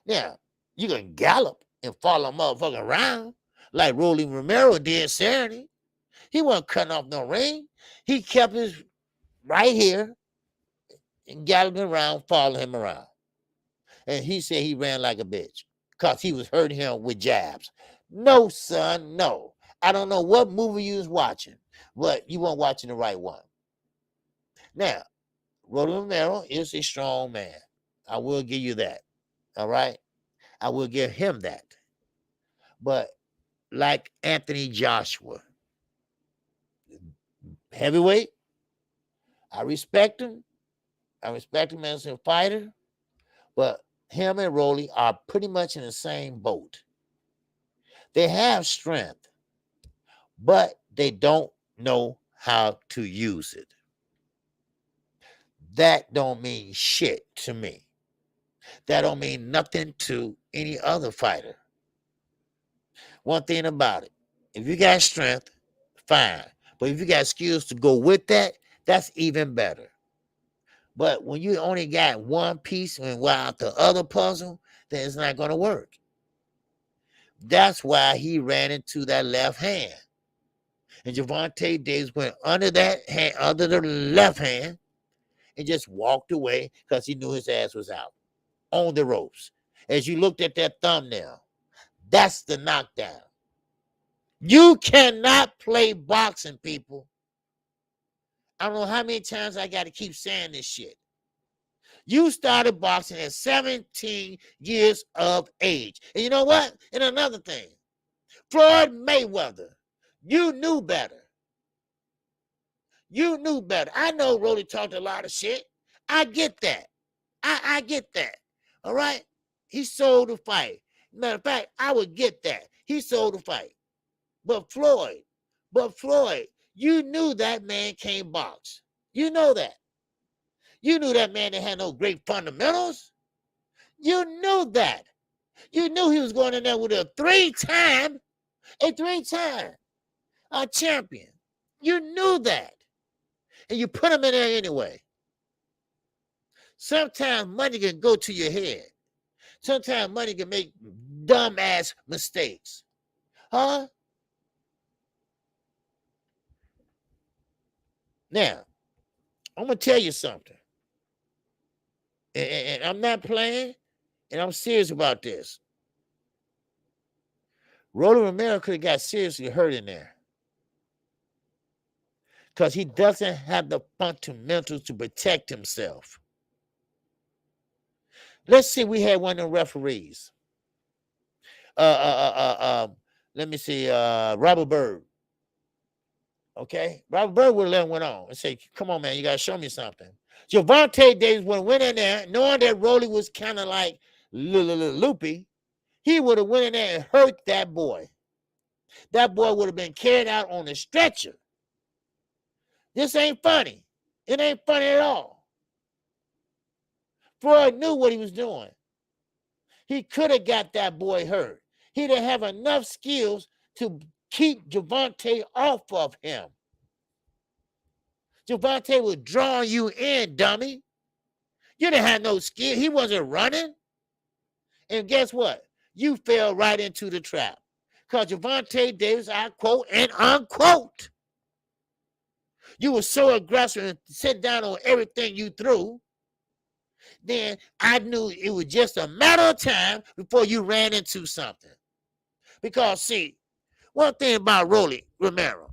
Now, you can gallop and follow a motherfucker around like Romero did Saturday. He wasn't cutting off no ring. He kept his right here and galloping around, following him around. And he said he ran like a bitch because he was hurting him with jabs. No, son, no. I don't know what movie you was watching, but you weren't watching the right one. Now, Romero is a strong man. I will give you that. All right? I will give him that. But like Anthony Joshua, heavyweight, I respect him. I respect him as a fighter. But him and Rolly are pretty much in the same boat. They have strength, but they don't know how to use it. That don't mean shit to me. That don't mean nothing to any other fighter. One thing about it, if you got strength, fine. But if you got skills to go with that, that's even better. But when you only got one piece and without the other puzzle, then it's not going to work. That's why he ran into that left hand. And Gervonta Davis went under that hand, under the left hand, and just walked away because he knew his ass was out on the ropes. As you looked at that thumbnail, that's the knockdown. You cannot play boxing, people. I don't know how many times I got to keep saying this shit. You started boxing at 17 years of age. And you know what? And another thing, Floyd Mayweather, you knew better. You knew better. I know Rolly talked a lot of shit. I get that. I get that. All right? He sold the fight. Matter of fact, I would get that. He sold the fight. But Floyd, you knew that man can't box. You know that. You knew that man that had no great fundamentals. You knew that. You knew he was going in there with a three-time champion. You knew that. And you put him in there anyway. Sometimes money can go to your head. Sometimes money can make dumbass mistakes. Huh? Now, I'm going to tell you something. And I'm not playing, and I'm serious about this. Romero could have got seriously hurt in there. Because he doesn't have the fundamentals to protect himself. Let's see, we had one of the referees. Let me see, Robert Byrd. Okay? Robert Byrd would have let him went on and say, come on, man, you got to show me something. Gervonta Davis would have went in there, knowing that Rolly was kind of like loopy. He would have went in there and hurt that boy. That boy would have been carried out on a stretcher. This ain't funny. It ain't funny at all. Floyd knew what he was doing. He could have got that boy hurt. He didn't have enough skills to keep Gervonta off of him. Gervonta was drawing you in, dummy. You didn't have no skill. He wasn't running. And guess what? You fell right into the trap. Because Gervonta Davis, I quote and unquote, you were so aggressive and sit down on everything you threw, then I knew it was just a matter of time before you ran into something. Because, see, one thing about Romero.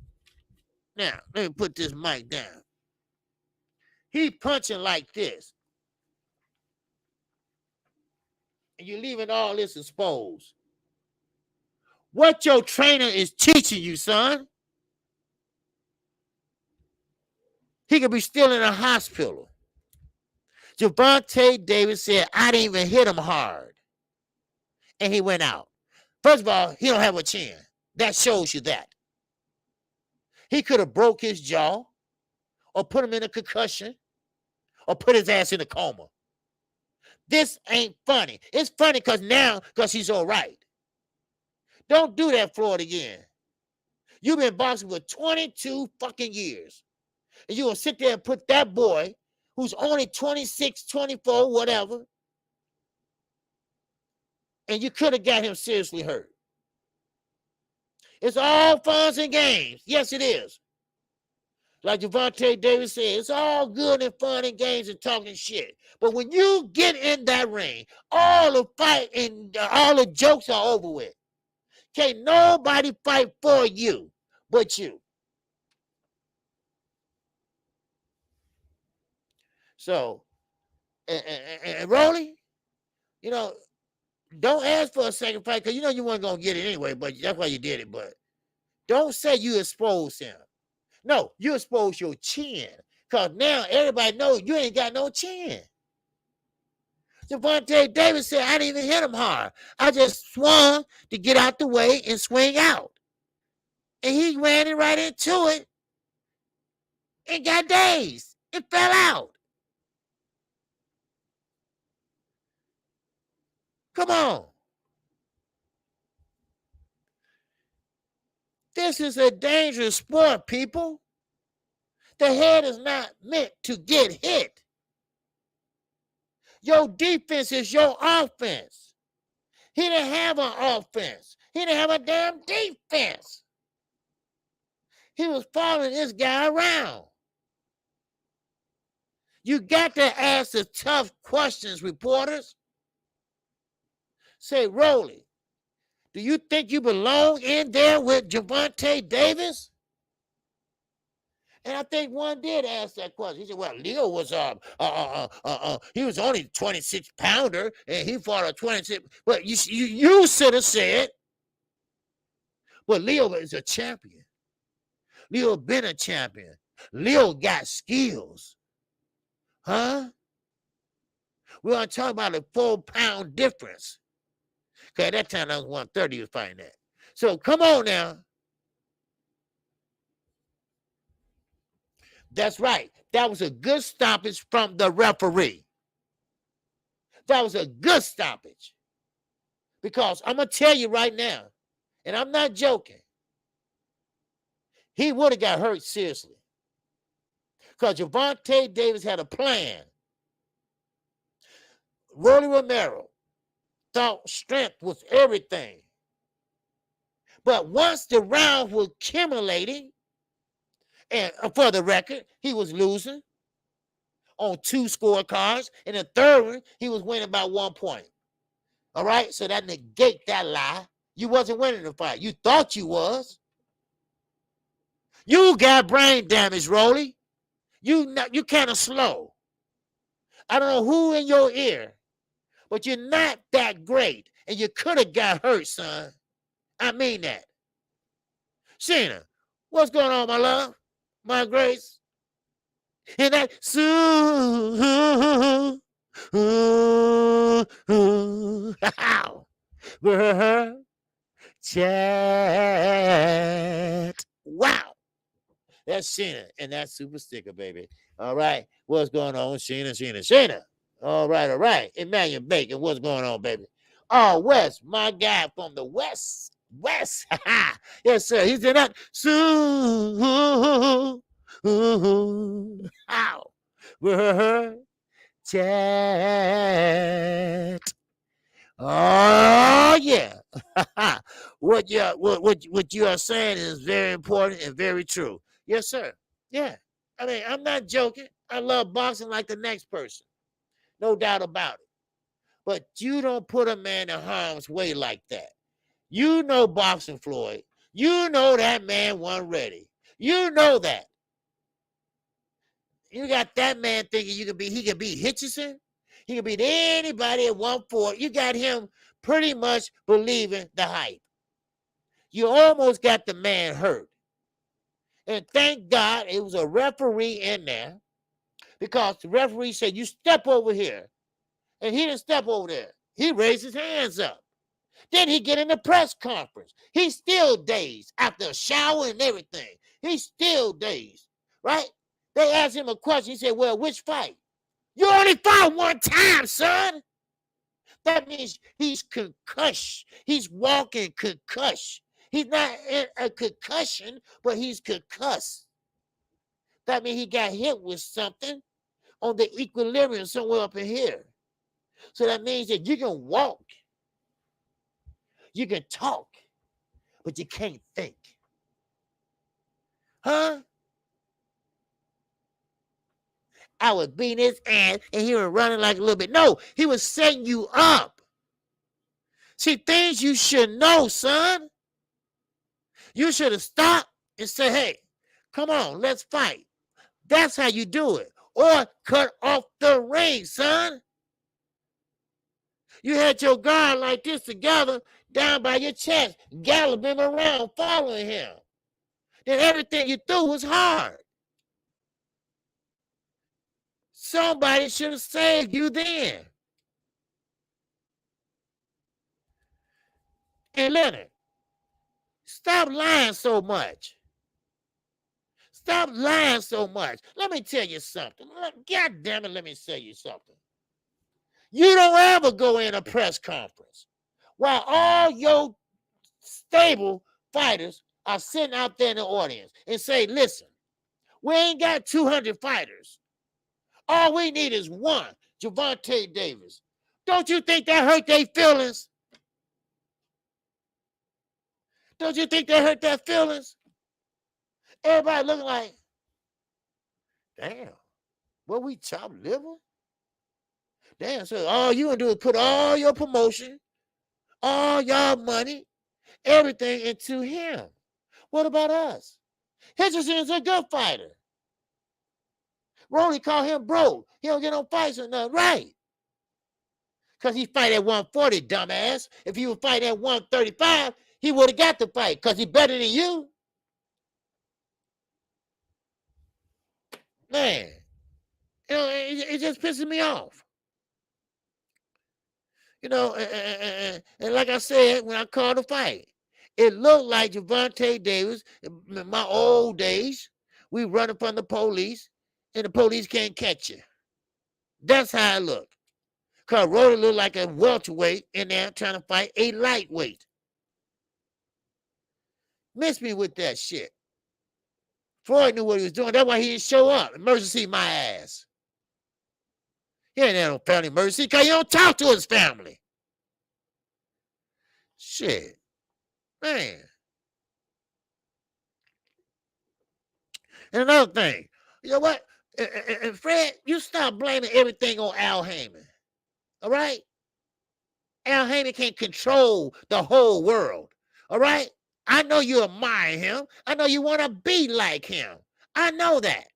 Now, let me put this mic down. He punching like this. And you're leaving all this exposed. What your trainer is teaching you, son, he could be still in a hospital. Gervonta Davis said, I didn't even hit him hard. And he went out. First of all, he don't have a chin. That shows you that. He could have broke his jaw or put him in a concussion or put his ass in a coma. This ain't funny. It's funny because he's all right. Don't do that, Floyd, again. You've been boxing for 22 fucking years. And you're going to sit there and put that boy who's only 26, 24, whatever, and you could have got him seriously hurt. It's all fun and games. Yes, it is. Like Gervonta Davis said, it's all good and fun and games and talking shit. But when you get in that ring, all the fight and all the jokes are over with. Can't nobody fight for you but you. So, and Rolly, you know, don't ask for a second fight because you know you weren't going to get it anyway, but that's why you did it. But don't say you exposed him. No, you exposed your chin because now everybody knows you ain't got no chin. Gervonta Davis said, I didn't even hit him hard. I just swung to get out the way and swing out. And he ran it right into it and got dazed. It fell out. Come on. This is a dangerous sport, people. The head is not meant to get hit. Your defense is your offense. He didn't have an offense. He didn't have a damn defense. He was following this guy around. You got to ask the tough questions, reporters. Say, Rolly, do you think you belong in there with Gervonta Davis? And I think one did ask that question. He said, well, Leo was he was only 26 pounder and he fought a 26. But you should have said, well, Leo is a champion. Leo been a champion. Leo got skills. Huh? We want to talk about a 4-pound difference. Okay, at that time, I was 130 he was fighting that. So come on now. That's right. That was a good stoppage from the referee. That was a good stoppage. Because I'm going to tell you right now, and I'm not joking, he would have got hurt seriously. Because Gervonta Davis had a plan. Rolly Romero thought strength was everything. But once the rounds were accumulating, and for the record, he was losing on 2 scorecards. In the third one, he was winning by 1 point. All right? So that negate that lie. You wasn't winning the fight. You thought you was. You got brain damage, Rolly. You kind of slow. I don't know who in your ear, but you're not that great. And you could have got hurt, son. I mean that. Sheena, what's going on, my love? My grace? And that chat. Wow. That's Sheena, and that's Super Sticker, baby. All right. What's going on, Sheena? All right. Emmanuel Bacon, what's going on, baby? Oh, West, my guy from the West. West. Yes, sir. He's in that. How? Chat. Oh yeah. What you are saying is very important and very true. Yes, sir. Yeah. I mean, I'm not joking. I love boxing like the next person. No doubt about it. But you don't put a man in harm's way like that. You know boxing, Floyd. You know that man wasn't ready. You know that. You got that man thinking he can beat Hitchison. He can beat anybody at 140. You got him pretty much believing the hype. You almost got the man hurt. And thank God it was a referee in there, because the referee said, you step over here. And he didn't step over there. He raised his hands up. Then he get in the press conference. He's still dazed after a shower and everything. He's still dazed, right? They asked him a question. He said, well, which fight? You only fought one time, son. That means he's concussed. He's walking concussed. He's not in a concussion, but he's concussed. That means he got hit with something on the equilibrium somewhere up in here. So that means that you can walk, you can talk, but you can't think. Huh? I was beating his ass and he was running like a little bit. No, he was setting you up. See, things you should know, son. You should have stopped and said, hey, come on, let's fight. That's how you do it. Or cut off the ring, son. You had your guard like this together down by your chest, galloping around, following him. Then everything you threw was hard. Somebody should have saved you then. Hey, Leonard, stop lying so much. Stop lying so much. Let me tell you something. God damn it, let me tell you something. You don't ever go in a press conference while all your stable fighters are sitting out there in the audience and say, listen, we ain't got 200 fighters. All we need is one, Gervonta Davis. Don't you think that hurt their feelings? Don't you think that hurt their feelings? Everybody looking like, damn, what, we chop liver? Damn, so all you gonna do is put all your promotion, all your money, everything into him. What about us? Hitchison's a good fighter. Rolly call him bro. He don't get no fights or nothing, right? Because he fight at 140, dumbass. If he would fight at 135, he would have got the fight because he better than you. Man, you know, it just pisses me off. You know, and like I said, when I called the fight, it looked like Gervonta Davis, in my old days, we running from the police, and the police can't catch you. That's how it looked. Because Rolly looked like a welterweight in there trying to fight a lightweight. Miss me with that shit. Floyd knew what he was doing. That's why he didn't show up. Emergency my ass. He ain't had no family emergency because he don't talk to his family. Shit. Man. And another thing, you know what? And Fred, you stop blaming everything on Al Haney. All right? Al Haney can't control the whole world. All right? I know you admire him. I know you want to be like him. I know that.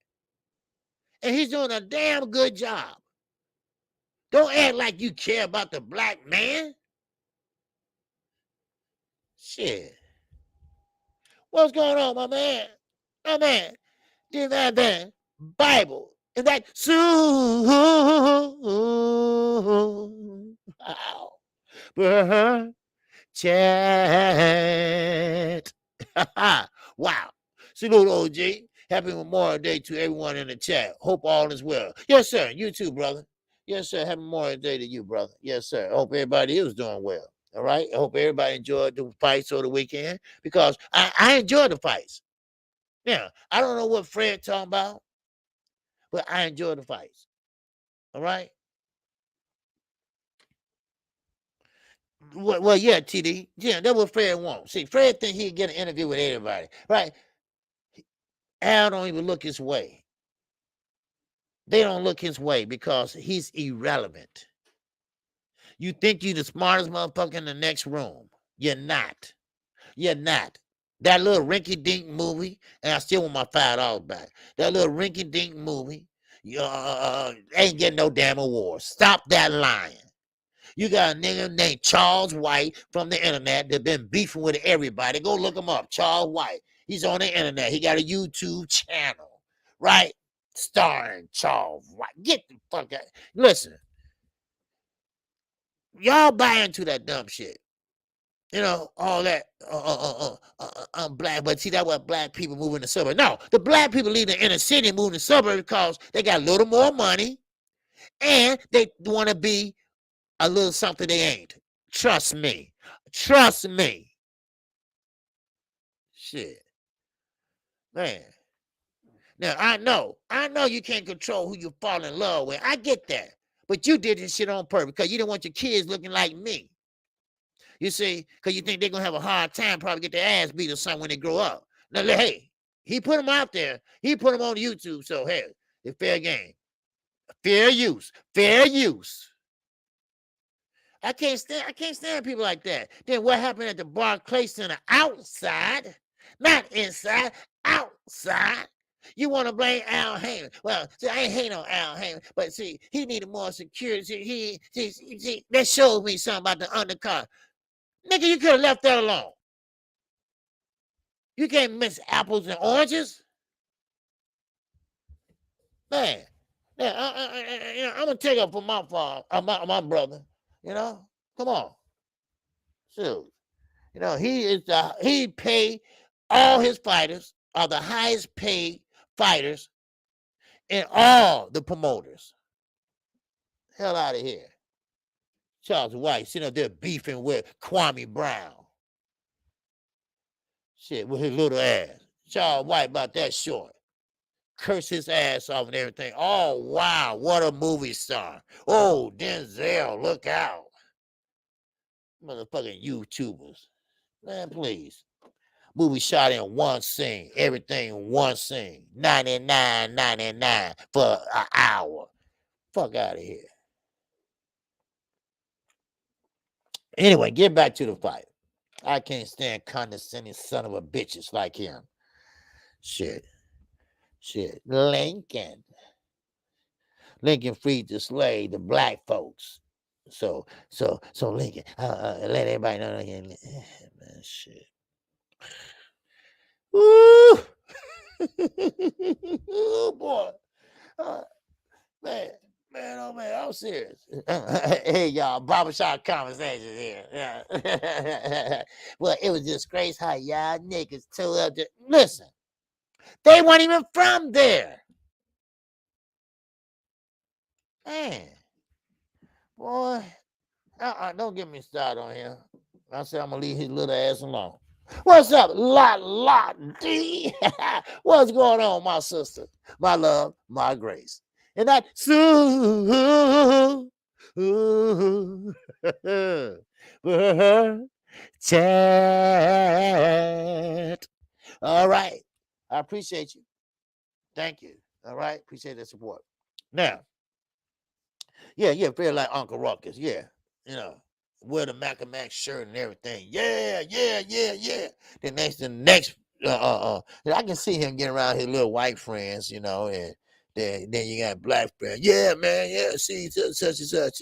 And he's doing a damn good job. Don't act like you care about the black man. Shit. What's going on, my man? My man. Did that Bible. And that chat. Wow. Salute, OG. Happy Memorial Day to everyone in the chat. Hope all is well. Yes, sir. You too, brother. Yes, sir. Happy Memorial Day to you, brother. Yes, sir. I hope everybody is doing well. All right. I hope everybody enjoyed the fights over the weekend because I enjoyed the fights. Yeah. I don't know what Fred talking about, but I enjoyed the fights. All right. Well, yeah, TD. Yeah, that's what Fred wants. See, Fred think he can get an interview with everybody. Right. Al don't even look his way. They don't look his way because he's irrelevant. You think you the smartest motherfucker in the next room. You're not. You're not. That little rinky-dink movie, and I still want my $5 back. That little rinky-dink movie, ain't getting no damn awards. Stop that lying. You got a nigga named Charles White from the internet that been beefing with everybody. Go look him up. Charles White. He's on the internet. He got a YouTube channel, right? Starring Charles White. Get the fuck out. Listen, y'all buy into that dumb shit. You know, all that black, but see, that's what black people move in the suburbs. No, the black people leave the inner city and move in the suburbs because they got a little more money and they want to be a little something they ain't. Trust me. Trust me. Shit. Man. Now, I know you can't control who you fall in love with. I get that. But you did this shit on purpose because you didn't want your kids looking like me. You see, because you think they're going to have a hard time probably get their ass beat or something when they grow up. Now, hey, he put them out there. He put them on YouTube. So, hey, it's fair game. Fair use. Fair use. I can't stand people like that. Then what happened at the Barclays Center outside, not inside, outside? You want to blame Al Haney. Well, see, I ain't hating on Al Haney, but see, he needed more security. See, that shows me something about the undercard. Nigga, you could have left that alone. You can't mix apples and oranges. Man, yeah, I'm going to take up for my father, my brother. You know, come on. Shoot. You know, he paid all his fighters are the highest paid fighters in all the promoters. Hell out of here. Charles White sitting up there beefing with Kwame Brown. Shit, with his little ass. Charles White about that short. Curse his ass off and everything. Oh, wow, what a movie star. Oh, Denzel, look out. Motherfucking YouTubers. Man, please. Movie shot in one scene. Everything in one scene. $99.99 for an hour. Fuck out of here. Anyway, get back to the fight. I can't stand condescending son of a bitches like him. Shit. Lincoln freed the slave, the black folks. So Lincoln, let everybody know again. Man, shit. Woo! Oh boy. Man, oh man, I'm serious. Hey, y'all, barbershop conversations here. Yeah. Well, it was disgrace how y'all niggas told up to listen. They weren't even from there. Man, boy, don't get me started on him. I said I'm gonna leave his little ass alone. What's up, lot D? What's going on, my sister, my love, my grace? And that chat. All right. I appreciate you. Thank you. All right. Appreciate the support. Now, yeah, feel like Uncle Ruckus. Yeah. You know, wear the Mac shirt and everything. Yeah. The next I can see him getting around his little white friends, you know, and then you got black friends. Yeah, man, yeah, see, such and such.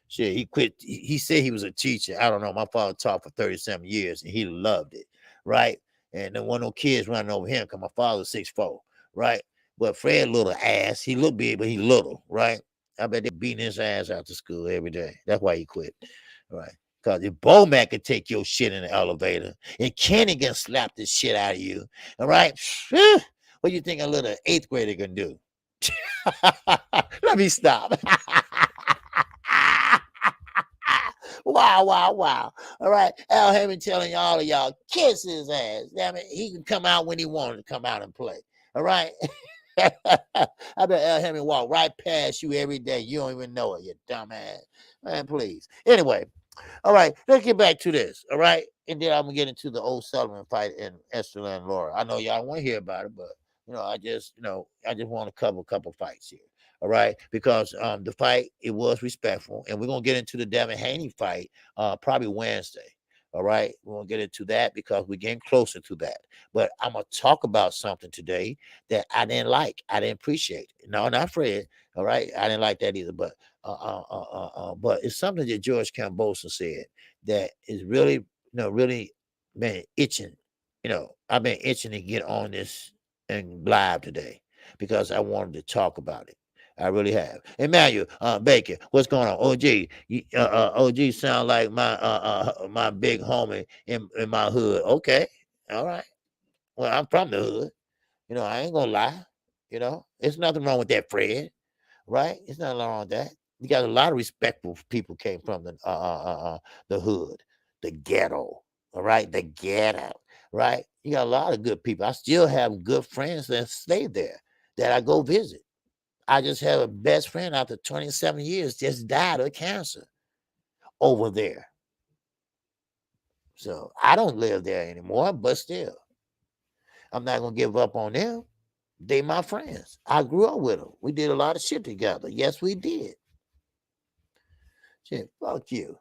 Shit, he quit. He said he was a teacher. I don't know. My father taught for 37 years and he loved it, right? And then one of those kids running over him because my father was 6'4", right? But Fred little ass. He look big, but he little, right? I bet they beating his ass after school every day. That's why he quit, right? Because if Bowman could take your shit in the elevator and Kenny can slap the shit out of you, all right? What do you think a little 8th grader can do? Let me stop. Wow, wow, wow. All right. Al Hammond telling all of y'all, kiss his ass. Damn it. He can come out when he wanted to come out and play. All right. I bet Al Hammond walk right past you every day. You don't even know it, you dumbass. Man, please. Anyway, all right, let's get back to this. All right. And then I'm gonna get into the old Sullivan fight and Esther and Laura. I know y'all want to hear about it, but I just want to cover a couple fights here. All right, because the fight, it was respectful, and we're gonna get into the Devin Haney fight probably Wednesday. All right, we're gonna get into that because we're getting closer to that. But I'm gonna talk about something today that I didn't like, I didn't appreciate. No, not Fred. All right, I didn't like that either. But it's something that George Cambosa said that is really, really been itching. I've been itching to get on this and live today because I wanted to talk about it. I really have. Emmanuel Baker, what's going on? OG, OG sound like my big homie in my hood. Okay, all right. Well, I'm from the hood. I ain't gonna lie. It's nothing wrong with that, Fred. Right? It's nothing wrong with that. You got a lot of respectful people came from the hood, the ghetto. All right, the ghetto. Right? You got a lot of good people. I still have good friends that stay there that I go visit. I just have a best friend after 27 years just died of cancer over there. So I don't live there anymore, but still, I'm not gonna give up on them. They my friends. I grew up with them. We did a lot of shit together. Yes, we did. Shit, fuck you.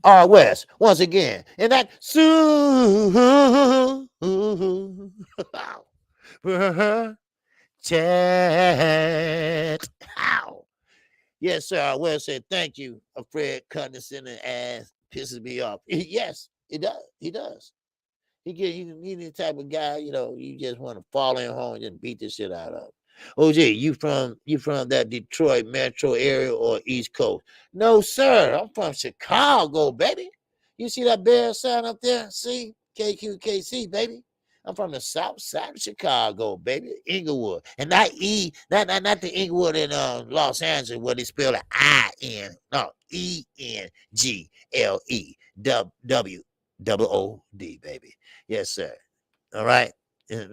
R. West, once again, in that chat. Ow. Yes, sir. I will say thank you. Fred cutting us in the ass pisses me off. Yes, it does. He does. He the type of guy, you just want to fall in home and just beat the shit out of. OJ, you from that Detroit metro area or East Coast? No, sir. I'm from Chicago, baby. You see that bear sign up there? See? Kqkc, baby. I'm from the south side of Chicago, baby. Inglewood. And not the Inglewood in Los Angeles where they spell it I-N. No, ENGLE baby. Yes, sir. All right. It's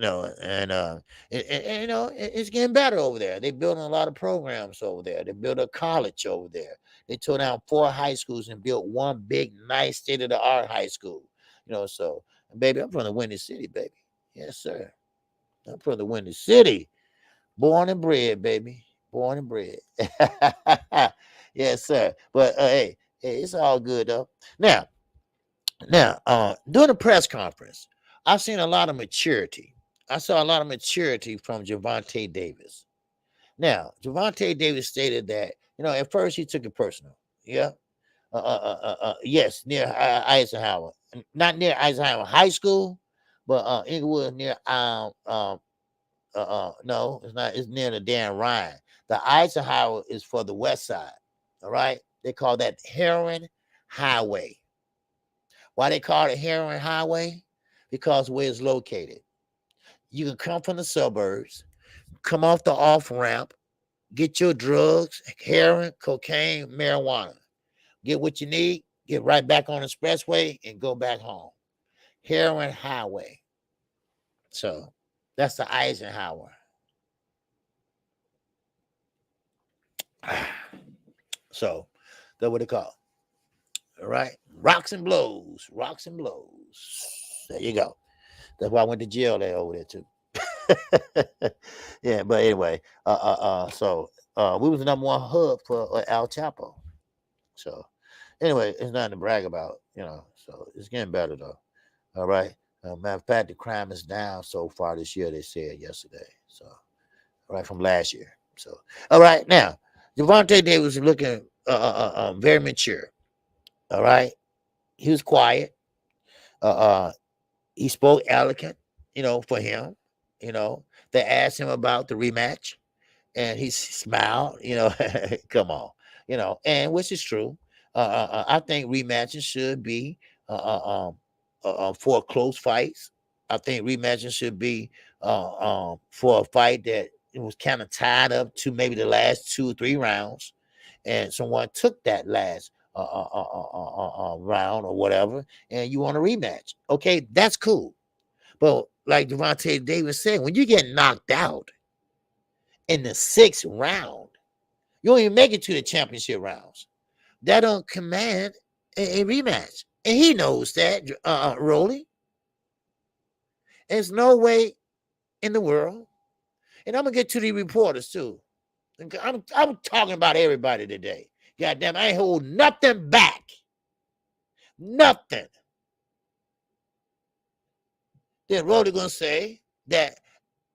getting better over there. They're building a lot of programs over there. They built a college over there. They tore down 4 high schools and built one big, nice, state-of-the-art high school. So, baby, I'm from the Windy City, baby. Yes, sir. I'm from the Windy City. Born and bred, baby. Born and bred. Yes, sir. But hey, it's all good though. Now, during the press conference, I've seen a lot of maturity. I saw a lot of maturity from Gervonta Davis. Now, Gervonta Davis stated that, at first he took it personal. Yeah. Yes, near Eisenhower. Not near Eisenhower High School, but Inglewood near no, it's not, it's near the Dan Ryan. The Eisenhower is for the west side. All right. They call that Heroin Highway. Why they call it Heroin Highway? Because where it's located. You can come from the suburbs, come off the off ramp, get your drugs, heroin, cocaine, marijuana. Get what you need, get right back on the expressway, and go back home. Heroin Highway. So that's the Eisenhower. So that's what they call. All right. Rocks and blows. Rocks and blows. There you go. That's why I went to jail there over there too. Yeah, but anyway, so we was the number 1 hub for El Chapo. So anyway, it's nothing to brag about, So it's getting better though. All right. Matter of fact, the crime is down so far this year. They said yesterday. So right from last year. So all right, now Gervonta Davis was looking very mature. All right, he was quiet. He spoke elegant. For him. They asked him about the rematch and he smiled, come on, and which is true. I think rematches should be for close fights. I think rematching should be for a fight that it was kind of tied up to maybe the last 2 or 3 rounds, and someone took that last round or whatever, and you want a rematch. Okay, that's cool. But like Gervonta Davis said, when you get knocked out in the 6th round, you don't even make it to the championship rounds. That don't command a rematch, and he knows that. Rolly, there's no way in the world. And I'm gonna get to the reporters too. I'm talking about everybody today. Goddamn, I ain't hold nothing back. Nothing. Then Rolly gonna say that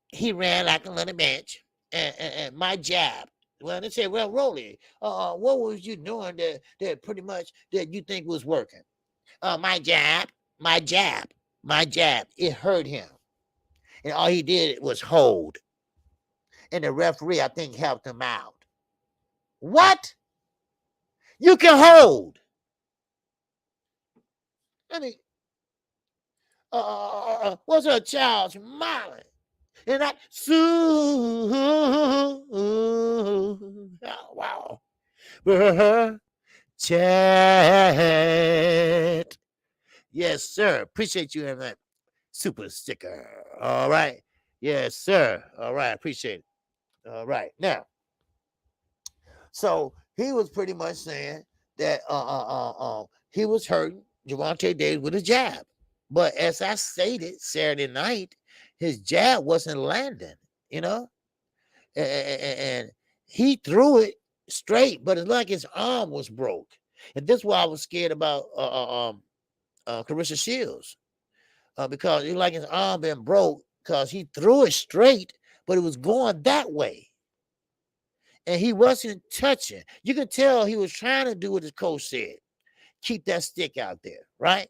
he ran like a little bitch, and my jab. Well, they say, well, Rolly, what was you doing that pretty much that you think was working? My jab, my jab, my jab. It hurt him, and all he did was hold. And the referee, I think, helped him out. What? You can hold. I mean, what's a child's smiling? And that, oh, wow. Chat. Yes, sir. Appreciate you having that super sticker. All right. Yes, sir. All right. Appreciate it. All right. Now, so he was pretty much saying that he was hurting Gervonta Davis with a jab. But as I stated Saturday night, his jab wasn't landing, you know, and he threw it straight, but it's like his arm was broke. And this is why I was scared about Clarissa Shields, because it was like his arm been broke because he threw it straight, but it was going that way. And he wasn't touching. You could tell he was trying to do what his coach said. Keep that stick out there, right?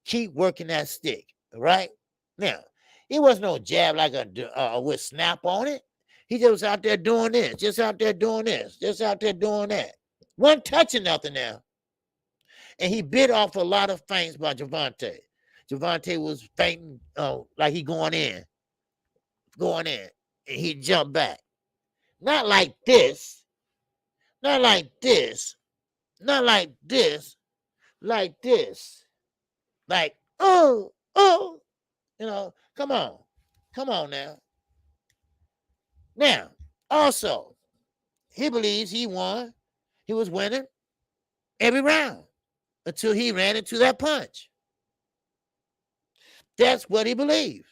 Keep working that stick, right? Now, it wasn't no jab like a with snap on it. He just was out there doing this, just out there doing this, just out there doing that. Wasn't touching nothing now. And he bit off a lot of feints by Gervonta. Gervonta was fainting like he going in, and he jumped back. Not like this, not like this, not like this, like this. Like, oh, come on now. Now, also, he believes he won. He was winning every round until he ran into that punch. That's what he believes.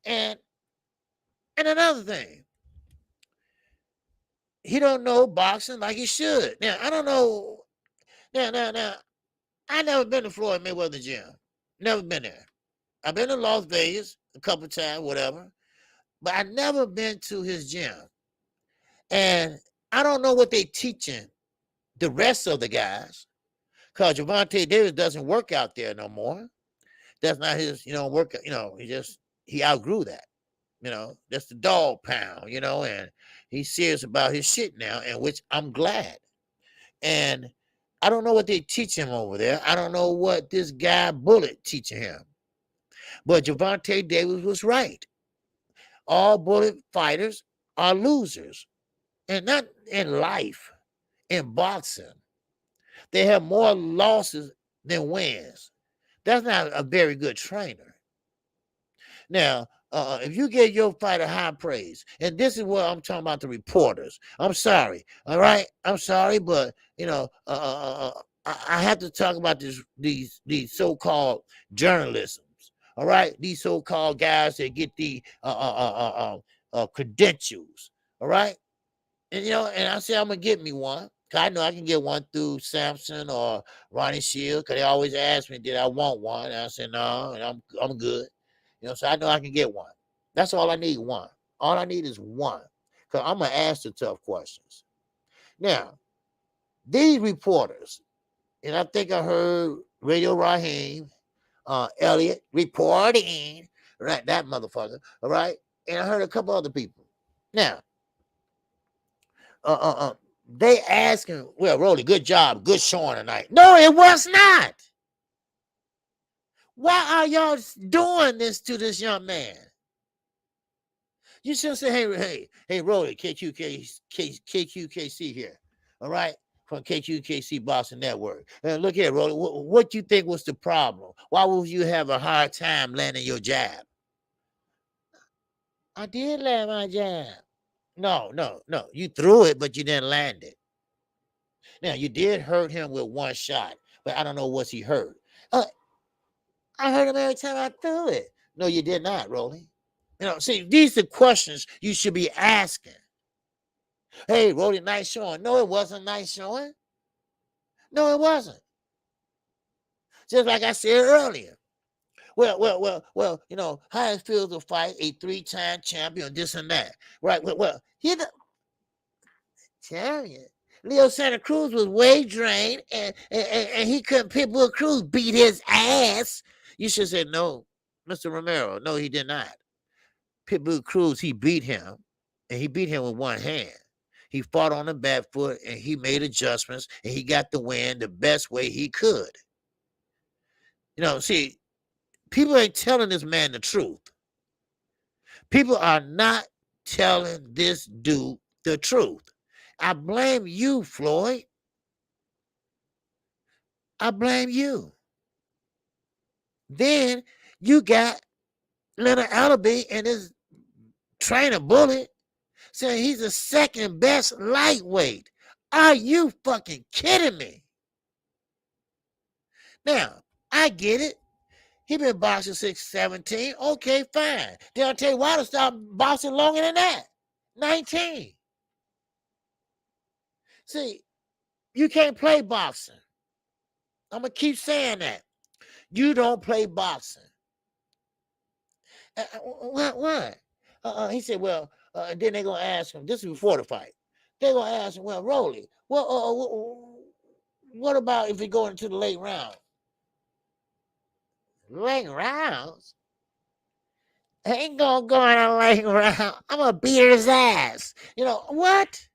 And another thing, he don't know boxing like he should. Now, I don't know. Now, I never been to Floyd Mayweather gym. Never been there. I've been to Las Vegas a couple times, whatever, but I never been to his gym. And I don't know what they teaching the rest of the guys, because Gervonta Davis doesn't work out there no more. That's not his, work. He outgrew that. That's the dog pound. And he's serious about his shit now, and which I'm glad. And I don't know what they teach him over there. I don't know what this guy Bullet teaching him. But Gervonta Davis was right. All Bullet fighters are losers, and not in life, in boxing. They have more losses than wins. That's not a very good trainer. Now, if you give your fighter high praise, and this is what I'm talking about, the reporters. I'm sorry, all right. I'm sorry, but I have to talk about these so-called journalisms. All right, these so-called guys that get the credentials. All right, and I say I'm gonna get me one. Cause I know I can get one through Samson or Ronnie Shields. Cause they always ask me, did I want one? And I said no, and I'm good. So I know I can get one. That's all I need, one. All I need is one. Cause I'm gonna ask the tough questions. Now, these reporters, and I think I heard Radio Raheem, Elliot reporting, right? That motherfucker, all right. And I heard a couple other people. Now, they asking, well, Rolly, good job, good showing tonight. No, it was not. Why are y'all doing this to this young man? You should say, hey, Rolly, Kqkc here. All right? From Kqkc Boston Network. And look here, Rolly, what you think was the problem? Why would you have a hard time landing your jab? I did land my jab. No. You threw it, but you didn't land it. Now, you did hurt him with one shot, but I don't know what he hurt. I hurt him every time I threw it. No, you did not, Rolly. See, these are questions you should be asking. Hey, Rolly, nice showing. No, it wasn't nice showing. No, it wasn't. Just like I said earlier. Well, how it feels to fight a 3-time champion, this and that. Right. Well, he the champion. Leo Santa Cruz was way drained and he couldn't Pitbull Cruz beat his ass. You should say no, Mr. Romero. No, he did not. Pitbull Cruz, he beat him, and he beat him with one hand. He fought on the back foot, and he made adjustments, and he got the win the best way he could. See, people ain't telling this man the truth. People are not telling this dude the truth. I blame you, Floyd. I blame you. Then you got Leonard Allaby and his trainer Bullet saying he's the second best lightweight. Are you fucking kidding me? Now, I get it. He been boxing since 17. Okay, fine. Deontay Wilder stopped boxing longer than that. 19. See, you can't play boxing. I'm going to keep saying that. You don't play boxing. What? He said, well, then they're going to ask him. This is before the fight. They're going to ask him, well, Rolly, what about if we go into the late round? Late rounds? I ain't gonna go in a late round. I'm gonna beat his ass. What?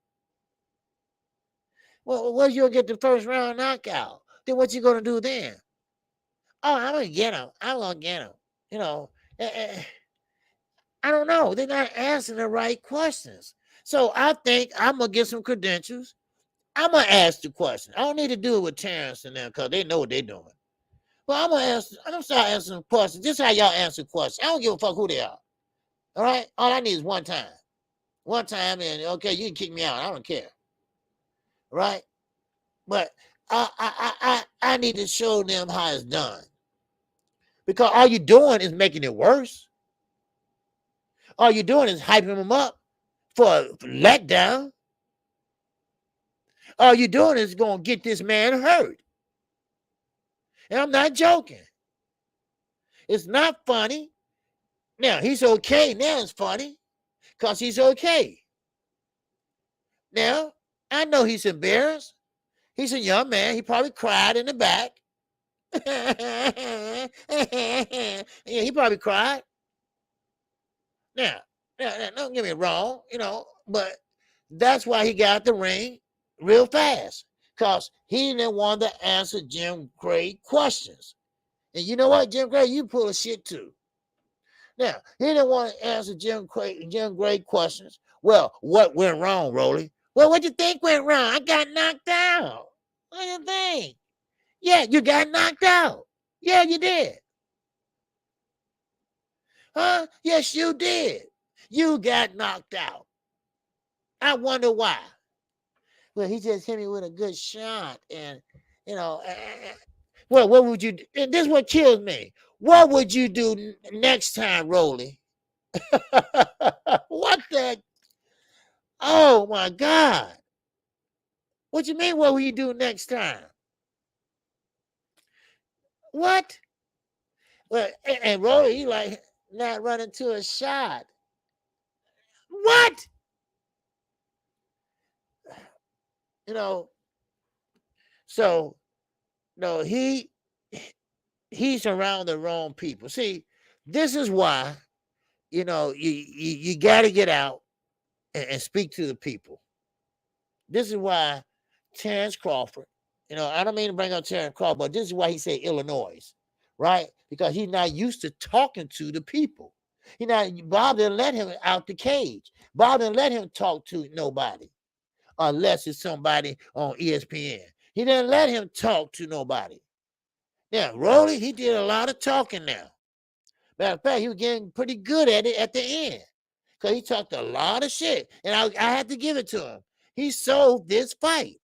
Well, you'll get the first round knockout. Then what you gonna do then? Oh, I'm gonna get him. I'm gonna get him. I don't know. They're not asking the right questions. So I think I'm gonna get some credentials. I'm gonna ask the question. I don't need to do it with Terrence and them because they know what they're doing. But I'm gonna start answering questions. This is how y'all answer questions. I don't give a fuck who they are. All right? All I need is one time. One time, and okay, you can kick me out. I don't care. Right? But I need to show them how it's done. Because all you're doing is making it worse. All you're doing is hyping them up for a letdown. All you're doing is going to get this man hurt. And I'm not joking. It's not funny. Now, he's okay. Now it's funny because he's okay. Now, I know he's embarrassed. He's a young man. He probably cried in the back. Yeah, he probably cried. Now, don't get me wrong, but that's why he got the ring real fast. Because he didn't want to answer Jim Gray questions. And you know what, Jim Gray, you pull a shit too. Now, he didn't want to answer Jim Gray questions. Well, what went wrong, Rolly? Well, what you think went wrong? I got knocked out. What do you think? Yeah, you got knocked out. Yeah, you did. Huh? Yes, you did. You got knocked out. I wonder why. Well, he just hit me with a good shot. And, well, what would you do? And this is what kills me. What would you do next time, Rolly? What the? Oh, my God. What you mean, what will you do next time? What? Well, and Rolly, he like not running to a shot. What? So no, he's around the wrong people. See, this is why, you got to get out and speak to the people. This is why Terrence Crawford, I don't mean to bring up Terrence Crawford, but this is why he said Illinois, right? Because he's not used to talking to the people. Bob didn't let him out the cage. Bob didn't let him talk to nobody unless it's somebody on ESPN. He didn't let him talk to nobody. Yeah, Rolly, he did a lot of talking now. Matter of fact, he was getting pretty good at it at the end. Because he talked a lot of shit. And I had to give it to him. He sold this fight.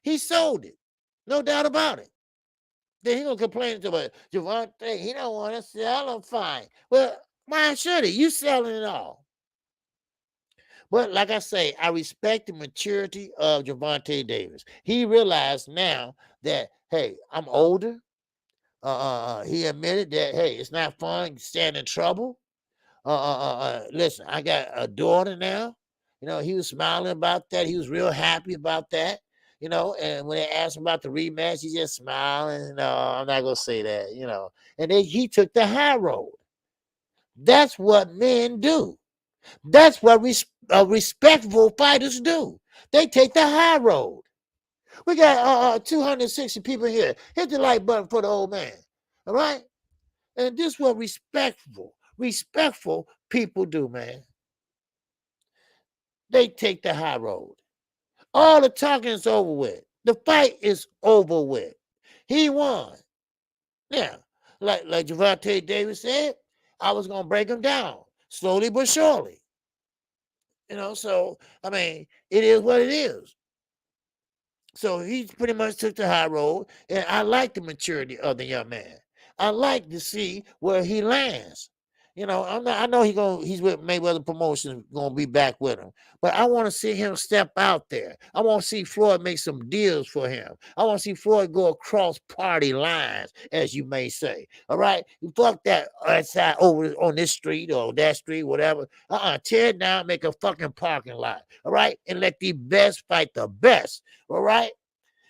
He sold it. No doubt about it. Then he gonna complain to me, Gervonta, he don't want to sell him fine. Well, why should he? You selling it all. But like I say, I respect the maturity of Gervonta Davis. He realized now that, hey, I'm older. He admitted that, hey, it's not fun staying in trouble. Listen, I got a daughter now. He was smiling about that. He was real happy about that. And when they asked him about the rematch, he just smiling. No, I'm not gonna say that. And then he took the high road. That's what men do. That's what respectful fighters do. They take the high road. We got 260 people here. Hit the like button for the old man. All right? And this is what respectful people do, man. They take the high road. All the talking is over with. The fight is over with. He won. Yeah. Like Gervonta Davis said, I was going to break him down slowly but surely. So, I mean, it is what it is. So he pretty much took the high road, and I like the maturity of the young man. I like to see where he lands. I know he's with Mayweather Promotions, gonna be back with him, but I want to see him step out there. I want to see Floyd make some deals for him. I want to see Floyd go across party lines, as you may say. All right, fuck that side over on this street or that street, whatever. Tear it down, make a fucking parking lot. All right, and let the best fight the best. All right.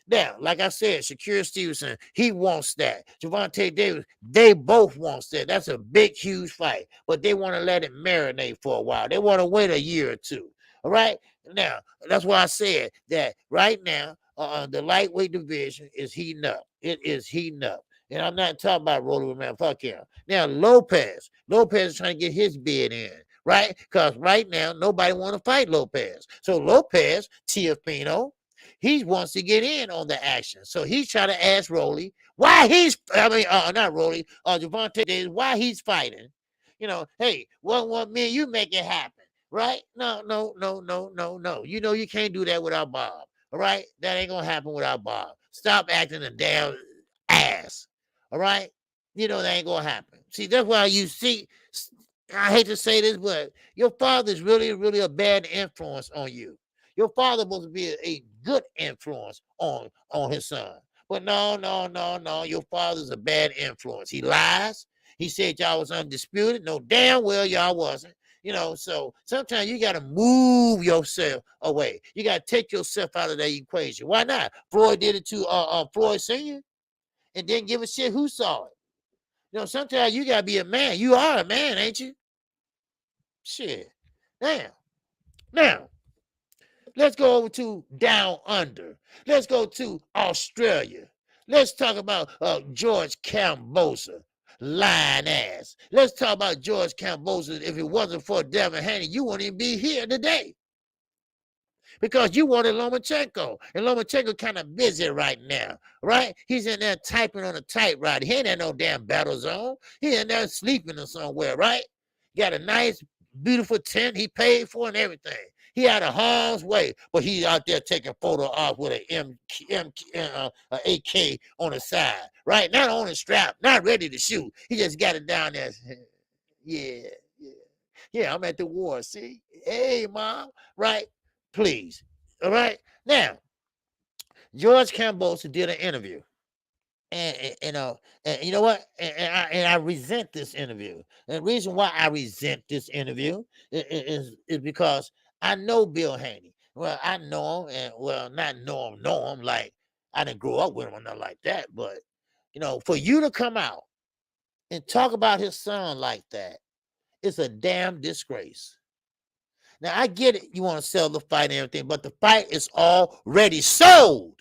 Now, like I said, Shakur Stevenson, he wants that. Gervonta Davis, they both want that. That's a big, huge fight. But they want to let it marinate for a while. They want to wait a year or two. All right? Now, that's why I said that right now, the lightweight division is heating up. It is heating up. And I'm not talking about Rolly, man. Fuck him. Now, Lopez is trying to get his bid in. Right? Because right now, nobody want to fight Lopez. So Lopez, Teofimo, he wants to get in on the action. So he's trying to ask Rolly why not Rolly, Gervonta Davis, why he's fighting. Hey, what me and you make it happen, right? No. You can't do that without Bob, all right? That ain't going to happen without Bob. Stop acting a damn ass, all right? That ain't going to happen. See, that's why you see, I hate to say this, but your father's really, really a bad influence on you. Your father must be a good influence on his son. But no. Your father's a bad influence. He lies. He said y'all was undisputed. No, damn well y'all wasn't. So sometimes you got to move yourself away. You got to take yourself out of that equation. Why not? Floyd did it to Floyd Sr. and didn't give a shit who saw it. Sometimes you got to be a man. You are a man, ain't you? Shit. Damn. Now, let's go over to down under. Let's go to Australia. Let's talk about George Kambosos, lying ass. Let's talk about George Kambosos. If it wasn't for Devin Haney, you wouldn't even be here today. Because you wanted Lomachenko. And Lomachenko kind of busy right now, right? He's in there typing on a typewriter. He ain't in no damn battle zone. He in there sleeping or somewhere, right? Got a nice, beautiful tent he paid for and everything. He out of harm's way, but he's out there taking photo off with an AK on the side, right? Not on the strap, not ready to shoot. He just got it down there. Yeah, I'm at the war, see? Hey, Mom, right? Please, all right? Now, George Kambosos did an interview. And you know what? And I resent this interview. And the reason why I resent this interview is because I know Bill Haney. Well, I know him, and not know him like I didn't grow up with him or nothing like that. But for you to come out and talk about his son like that, it's a damn disgrace. Now I get it, you want to sell the fight and everything, but the fight is already sold.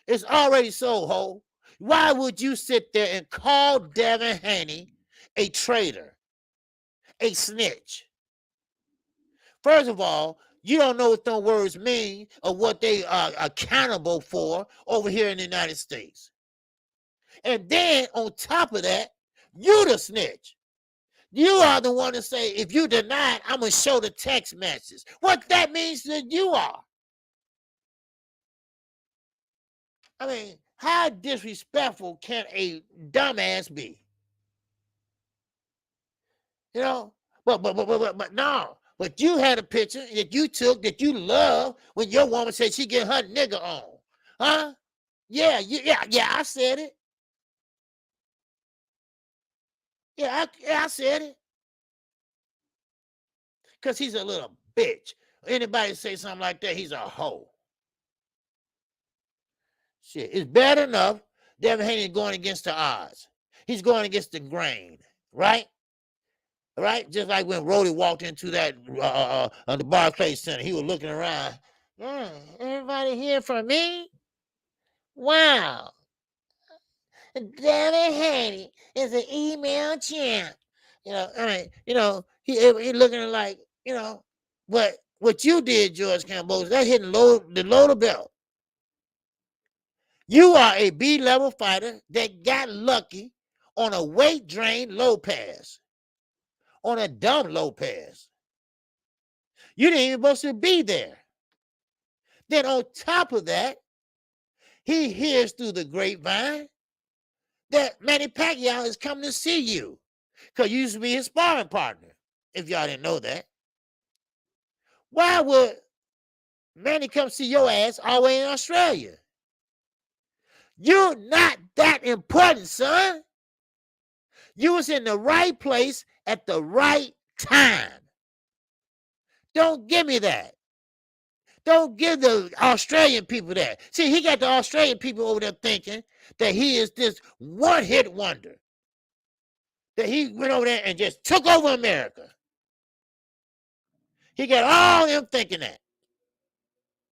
It's already sold, ho. Why would you sit there and call Devin Haney a traitor, a snitch? First of all, you don't know what those words mean or what they are accountable for over here in the United States. And then on top of that, you the snitch. You are the one to say, if you deny it, I'm going to show the text message. What that means that you are. I mean, how disrespectful can a dumbass be? You know? But no. But you had a picture that you took that you love when your woman said she get her nigga on. Huh? Yeah, I said it. I said it. Because he's a little bitch. Anybody say something like that, he's a hoe. Shit, it's bad enough Devin Haney going against the odds. He's going against the grain, right? Right? Just like when Rody walked into that the Barclays Center, he was looking around. Everybody here for me? Wow. Devin Haney is an email champ. He looking like, but what you did, George Campbell, that hitting the low belt. You are a B-level fighter that got lucky on a weight drain low pass, on a dumb low pass. You didn't even supposed to be there. Then on top of that, he hears through the grapevine that Manny Pacquiao is coming to see you because you used to be his sparring partner, if y'all didn't know that. Why would Manny come see your ass all the way in Australia? You're not that important, son. You was in the right place at the right time. Don't give me that. Don't give the Australian people that. See, he got the Australian people over there thinking that he is this one-hit wonder. That he went over there and just took over America. He got all them thinking that.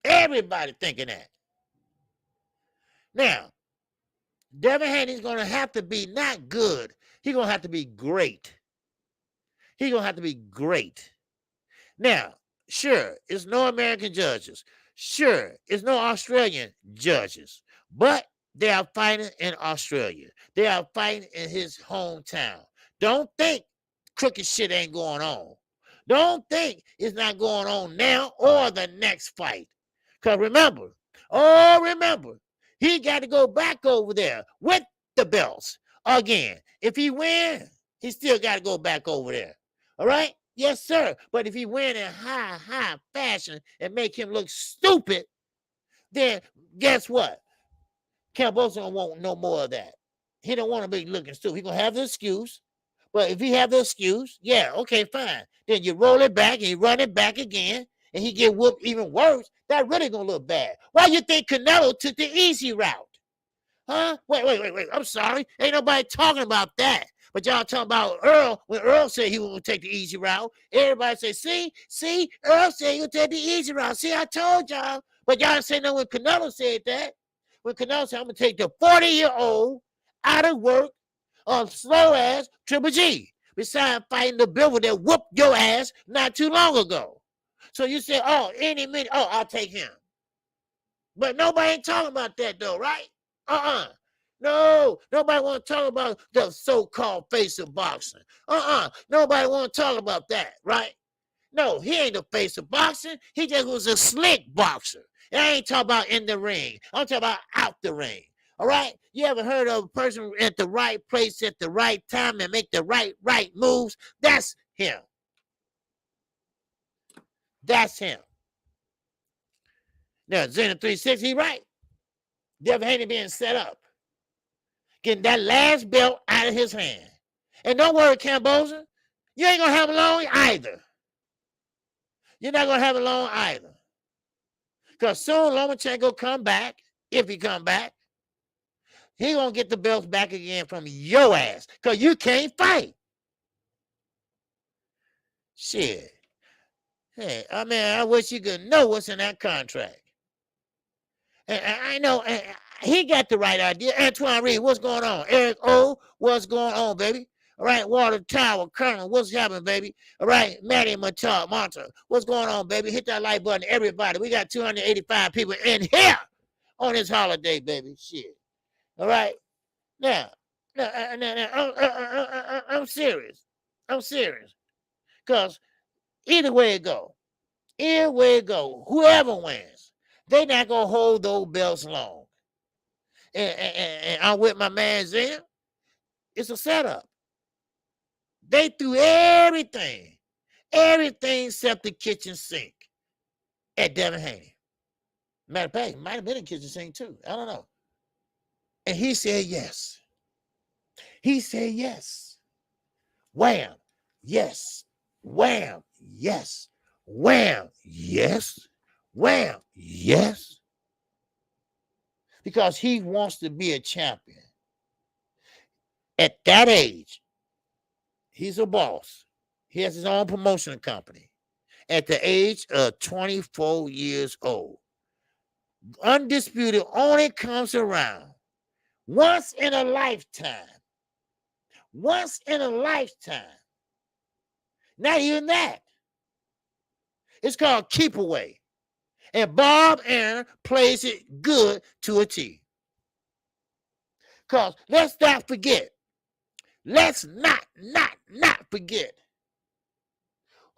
Everybody thinking that. Now, Devin Haney's going to have to be not good. He's going to have to be great. He's going to have to be great. Now, sure, it's no American judges. Sure, it's no Australian judges. But they are fighting in Australia. They are fighting in his hometown. Don't think crooked shit ain't going on. Don't think it's not going on now or the next fight. Because remember, he got to go back over there with the belts again. If he wins, he still got to go back over there. All right? Yes, sir. But if he win in high fashion and make him look stupid, then guess what? Campbell's don't want no more of that. He don't want to be looking stupid. He's going to have the excuse. But if he have the excuse, yeah, okay, fine. Then you roll it back and you run it back again and he get whooped even worse. That really going to look bad. Why you think Canelo took the easy route? Huh? Wait. I'm sorry. Ain't nobody talking about that. But y'all talking about Earl. When Earl said he was going to take the easy route, everybody say, see, Earl said he would take the easy route. See, I told y'all. But y'all say no when Canelo said that. When Canelo said, I'm going to take the 40-year-old out of work, slow ass Triple G. Besides fighting the Bill that whooped your ass not too long ago. So you say, any minute, I'll take him. But nobody ain't talking about that though, right? No, nobody want to talk about the so-called face of boxing. Nobody want to talk about that, right? No, he ain't the face of boxing. He just was a slick boxer. And I ain't talking about in the ring. I'm talking about out the ring. All right? You ever heard of a person at the right place at the right time and make the right moves? That's him. That's him. Now, Zena 360, right? Devin Haney being set up. Getting that last belt out of his hand. And don't worry, Camboza, you ain't going to have it long either. You're not going to have it long either. Because soon Lomachenko come back, if he come back, he going to get the belts back again from your ass. Because you can't fight. Shit. Hey, I wish you could know what's in that contract. And I know, He got the right idea. Antoine Reed, what's going on? Eric O, what's going on, baby? All right, Water Tower, Colonel, what's happening, baby? All right, Maddie Monta, what's going on, baby? Hit that like button, everybody. We got 285 people in here on this holiday, baby. Shit. All right, now, I'm serious. I'm serious. Because either way it go, whoever wins, they not going to hold those belts long. And I'm with my man Zen. It's a setup. They threw everything except the kitchen sink at Devin Haney. Matter of fact, it might have been a kitchen sink too. I don't know. And he said yes. He said yes. Wham, yes. Wham, yes. Wham, yes. Wham, yes. Because he wants to be a champion. At that age, he's a boss. He has his own promotion company. At the age of 24 years old. Undisputed only comes around once in a lifetime. Once in a lifetime. Not even that. It's called Keep Away. And Bob Aaron plays it good to a T. Because let's not forget. Let's not forget.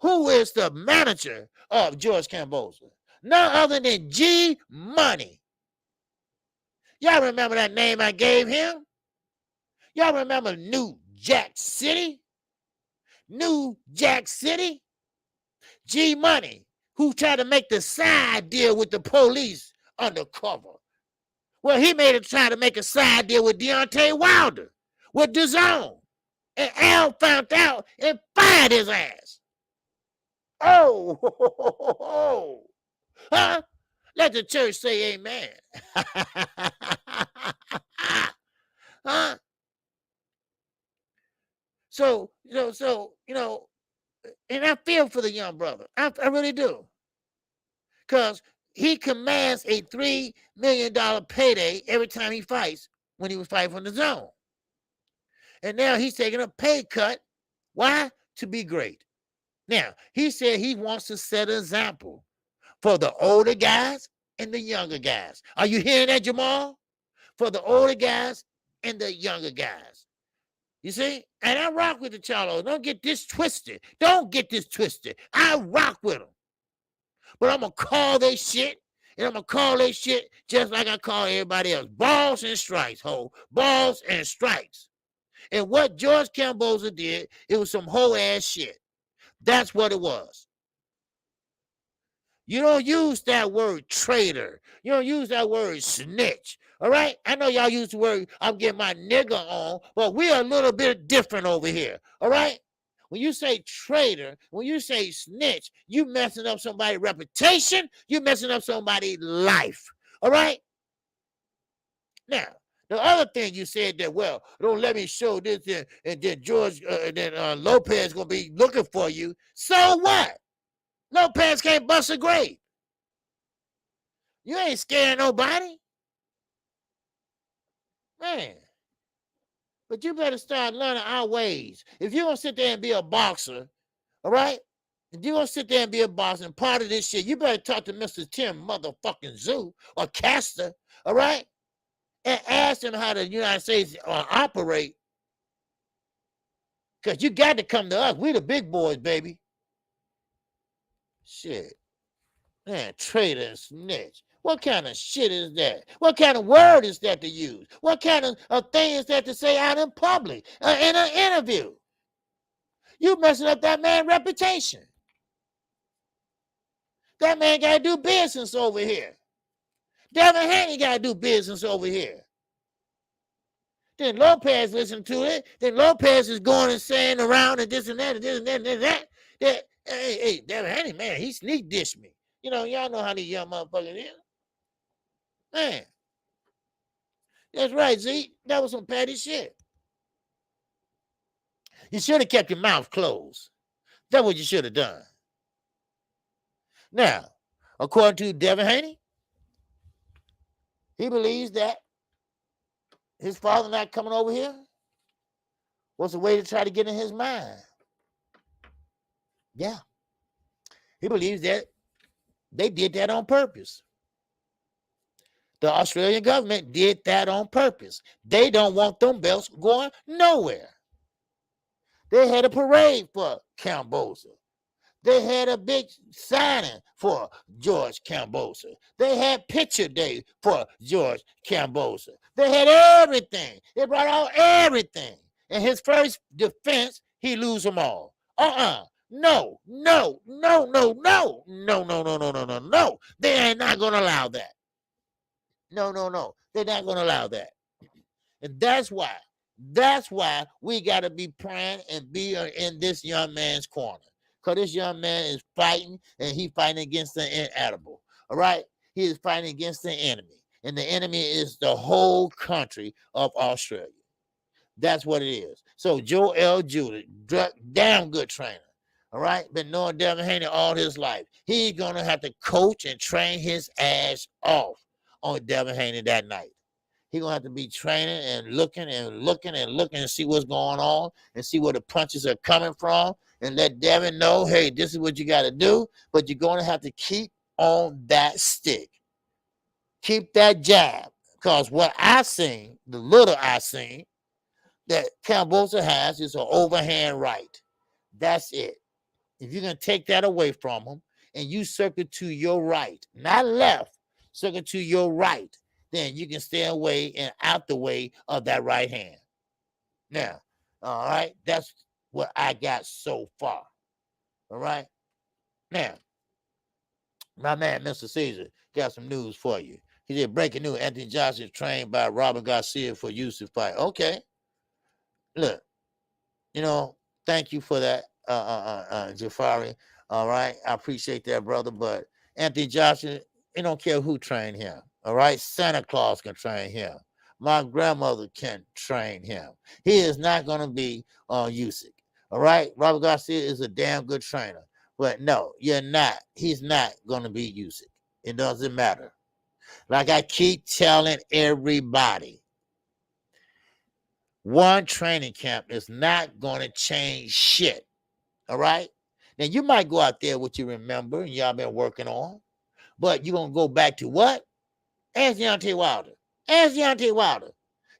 Who is the manager of George Kambosos? None other than G Money. Y'all remember that name I gave him? Y'all remember New Jack City? New Jack City? G Money, who tried to make the side deal with the police undercover. Well, he made it try to make a side deal with Deontay Wilder, with DAZN. And Al found out and fired his ass. Oh, huh? Let the church say amen. Huh? So, and I feel for the young brother. I really do. Because he commands a $3 million payday every time he fights when he was fighting from the zone. And now he's taking a pay cut. Why? To be great. Now, he said he wants to set an example for the older guys and the younger guys. Are you hearing that, Jamal? For the older guys and the younger guys. You see? And I rock with the Charlos. Don't get this twisted. Don't get this twisted. I rock with them. But I'm going to call they shit. And I'm going to call they shit just like I call everybody else. Balls and strikes, ho. Balls and strikes. And what George Kambosos did, it was some whole ass shit. That's what it was. You don't use that word traitor. You don't use that word snitch. All right? I know y'all use the word I'm getting my nigga on, but we're a little bit different over here. All right? When you say traitor, when you say snitch, you messing up somebody's reputation. You messing up somebody's life. All right? Now, the other thing you said that, well, don't let me show this, and then George, Lopez going to be looking for you. So what? Lopez can't bust a grape. You ain't scaring nobody. Man. But you better start learning our ways. If you're going to sit there and be a boxer, all right? If you're going to sit there and be a boxer and part of this shit, you better talk to Mr. Tim motherfucking Zoo or Castor, all right? And ask him how the United States operate. Because you got to come to us. We the big boys, baby. Shit. Man, traitor and snitch. What kind of shit is that? What kind of word is that to use? What kind of thing is that to say out in public, in an interview? You messing up that man's reputation. That man got to do business over here. Devin Haney got to do business over here. Then Lopez listen to it. Then Lopez is going and saying around and this and that and this and that and that. Hey, Devin Haney, man, he sneak dissed me. You know, y'all know how these young motherfuckers is. Man. That's right, Z. That was some petty shit. You should have kept your mouth closed. That's what you should have done. Now, according to Devin Haney, he believes that his father not coming over here was a way to try to get in his mind. Yeah. He believes that they did that on purpose. The Australian government did that on purpose. They don't want them belts going nowhere. They had a parade for Kqkc. They had a big signing for George Kqkc. They had picture day for George Kqkc. They had everything. They brought out everything. In his first defense, he lose them all. No, no, no, no, no, no, no, no, no, no, no, no. They ain't not gonna allow that. No, no, no. They're not gonna allow that. And that's why we gotta be praying and be in this young man's corner. Because this young man is fighting, and he fighting against the inedible. All right? He is fighting against the enemy. And the enemy is the whole country of Australia. That's what it is. So Joe L. Judah, damn good trainer. All right? Been knowing Devin Haney all his life. He's gonna have to coach and train his ass off on Devin Haney that night. He's gonna have to be training and looking and see what's going on and see where the punches are coming from and let Devin know, hey, this is what you got to do, but you're going to have to keep on that stick. Keep that jab. Because what I seen, the little I seen, that Kqkc has is an overhand right. That's it. If you're going to take that away from him and you circle to your right, not left, circle to your right, then you can stay away and out the way of that right hand. Now, all right, that's what I got so far. All right. Now, my man, Mr. Caesar, got some news for you. He said, breaking news, Anthony Johnson is trained by Robert Garcia for use to fight. Okay. Look, thank you for that, Jafari. All right. I appreciate that, brother. But Anthony Johnson, he don't care who trained him. All right. Santa Claus can train him. My grandmother can train him. He is not going to be on Usyk. All right. Robert Garcia is a damn good trainer. But no, you're not. He's not going to be Usyk. It doesn't matter. Like I keep telling everybody, one training camp is not going to change shit. All right. Now, you might go out there what you remember and y'all been working on, but you're going to go back to what? Ask Deontay Wilder. Ask Deontay Wilder.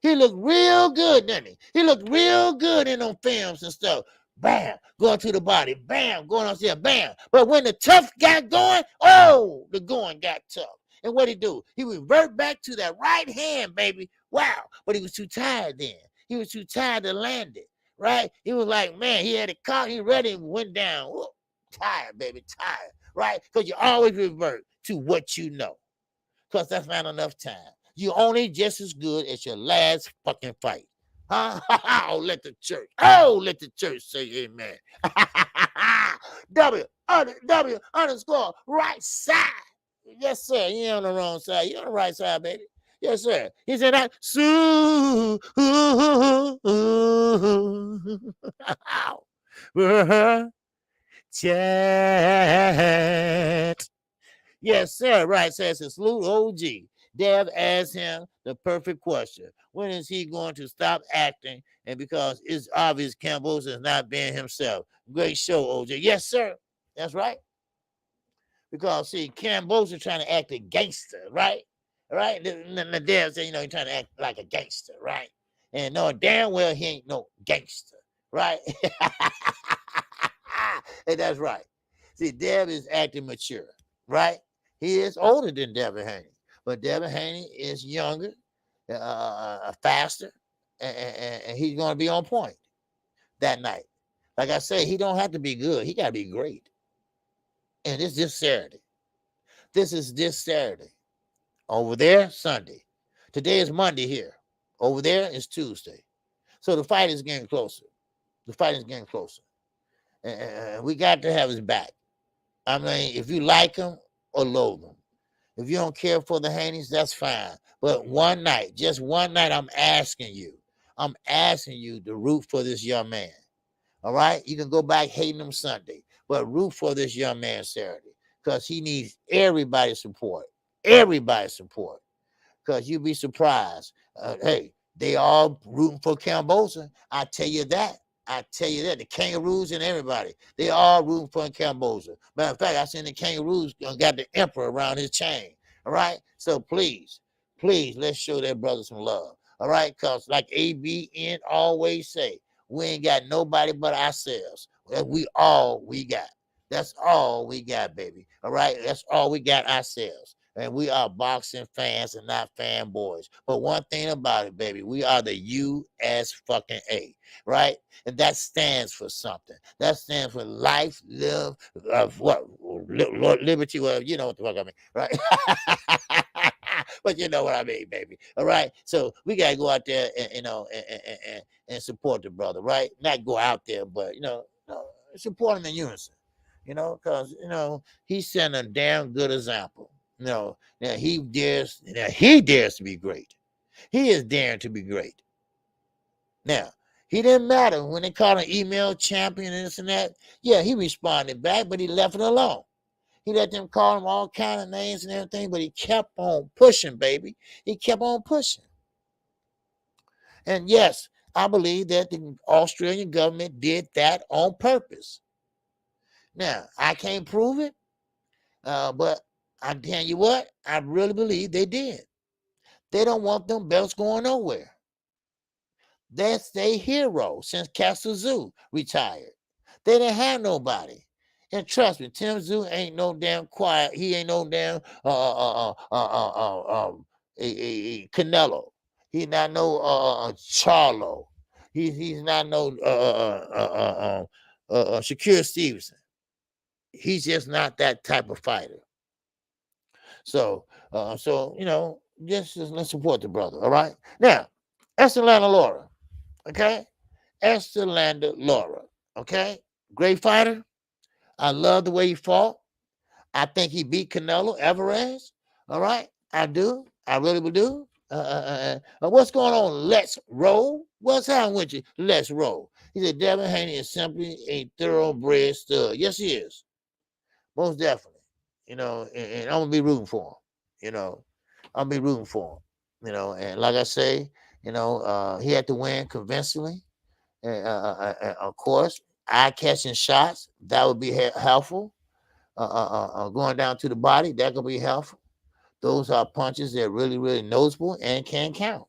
He looked real good, didn't he? He looked real good in them films and stuff. Bam, going to the body. Bam, going on there. Bam. But when the tough got going, the going got tough. And what'd he do? He revert back to that right hand, baby. Wow. But he was too tired then. He was too tired to land it, right? He was like, man, he had it caught. He ready and went down. Whoop. Tired, baby, tired, right? Because you always revert to what you know. Because that's not enough time. You're only just as good as your last fucking fight. Huh? Let the church say amen. W underscore right side. Yes, sir. You ain't on the wrong side. You're on the right side, baby. Yes, sir. He said that. Chat. Yes, sir. Right. Says it's Salute OG. Dev asked him the perfect question. When is he going to stop acting? And because it's obvious Kqkc is not being himself. Great show, OJ. Yes, sir. That's right. Because, see, Kqkc is trying to act a gangster, right? Right? The Dev said, he's trying to act like a gangster, right? And no, damn well he ain't no gangster, right? And that's right. See, Dev is acting mature, right? He is older than Devin Haney, but Devin Haney is younger, faster, and he's going to be on point that night. Like I say, he don't have to be good. He got to be great. And it's this Saturday. This is this Saturday. Over there, Sunday. Today is Monday here. Over there is Tuesday. So the fight is getting closer. The fight is getting closer. And we got to have his back. I mean, if you like him or loathe him. If you don't care for the Haneys, that's fine. But one night, just one night, I'm asking you to root for this young man. All right? You can go back hating him Sunday, but root for this young man Saturday because he needs everybody's support. Everybody's support. Because you'd be surprised. Hey, They all rooting for Cambosa. I tell you that. I tell you that. The Kangaroos and everybody, they all rooting for Cambosa. Matter of fact, I seen the Kangaroos got the emperor around his chain. All right. So please, please, let's show that brother some love. All right. Because like ABN always say, we ain't got nobody but ourselves. We got. That's all we got, baby. All right. That's all we got ourselves. And we are boxing fans and not fanboys. But one thing about it, baby, we are the US fucking A, right? And that stands for something. That stands for life, live, liberty, whatever. You know what the fuck I mean, right? But you know what I mean, baby. All right. So we gotta go out there and and support the brother, right? Not go out there, but support him in unison. Because he's setting a damn good example. Now he dares to be great. He is daring to be great. Now, he didn't matter when they called him email champion and this and that. Yeah, he responded back, but he left it alone. He let them call him all kind of names and everything, but he kept on pushing, baby. He kept on pushing. And yes, I believe that the Australian government did that on purpose. Now, I can't prove it, but I tell you what, I really believe they did. They don't want them belts going nowhere. That's their hero since Kqkc retired. They didn't have nobody. And trust me, Tim Tszyu ain't no damn quiet. He ain't no damn Canelo. He's not no Charlo. He's not no Shakur Stevenson. He's just not that type of fighter. So just let's support the brother. All right. Now, Esther Laura. Okay. Esther Laura. Okay. Great fighter. I love the way he fought. I think he beat Canelo Alvarez. All right. I do. I really do. What's going on? Let's roll. What's happening with you? Let's roll. He said, Devin Haney is simply a thoroughbred stud. Yes, he is. Most definitely. And I'm going to be rooting for him. I'll be rooting for him. And like I say, he had to win convincingly. And of course, eye catching shots, that would be helpful. Going down to the body, that could be helpful. Those are punches that are really, really noticeable and can count.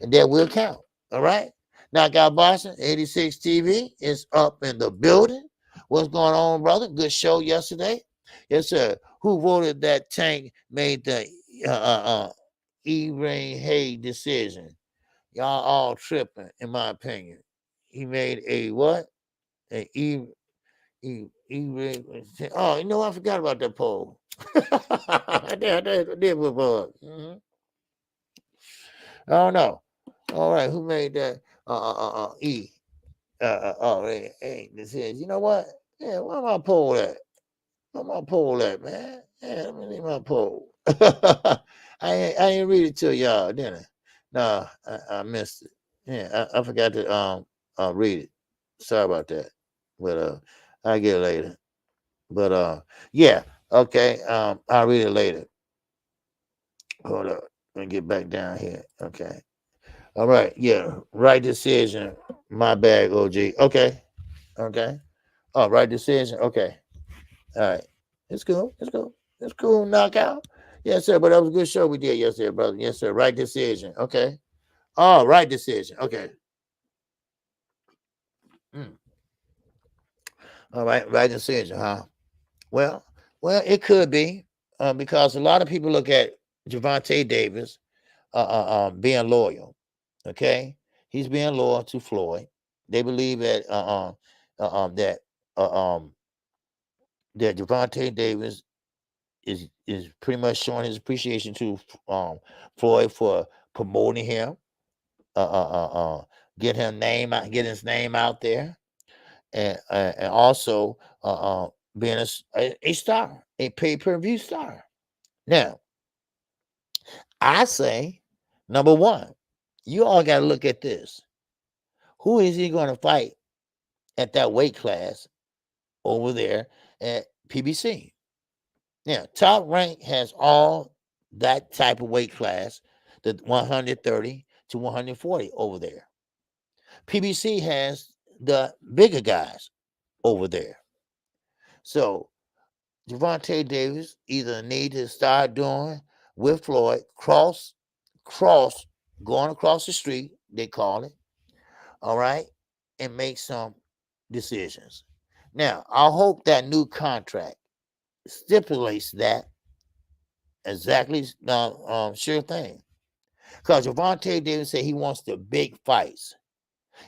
And that will count. All right. Knockout Boxing 86 TV is up in the building. What's going on, brother? Good show yesterday. Yes, sir. Who voted that Tank made the E-Rain Hay decision? Y'all all tripping, in my opinion. He made a what? A Oh, I forgot about that poll. I did with mm-hmm. I don't know. All right, who made that? Hey, this is. You know what? Yeah, where my poll at? Where my poll at, man? Yeah, let me leave my poll. I ain't read it to y'all, didn't I? No, I missed it. Yeah, I forgot to read it. Sorry about that. But I'll get it later. But yeah, okay. I'll read it later. Hold up. Let me get back down here. Okay. All right. Yeah. Right decision. My bad, OG. Okay. Okay. Oh, right decision. Okay. All right. It's cool. It's cool. It's cool. Knockout. Yes, sir. But that was a good show we did yesterday, brother. Yes, sir. Right decision. Okay. Oh, right decision. Okay. Mm. All right. Right decision, huh? Well, it could be because a lot of people look at Gervonta Davis being loyal. Okay, he's being loyal to Floyd. They believe that that that Gervonta Davis is pretty much showing his appreciation to Floyd for promoting him, get his name out there, and also being a star, a pay-per-view star. Now, I say, number one, you all got to look at this. Who is he going to fight at that weight class over there at PBC? Now, Top Rank has all that type of weight class, the 130 to 140 over there. PBC has the bigger guys over there. So Gervonta Davis either need to start doing with Floyd, cross, going across the street, they call it, all right, and make some decisions. Now, I hope that new contract stipulates that exactly, sure thing. Because Gervonta Davis said he wants the big fights.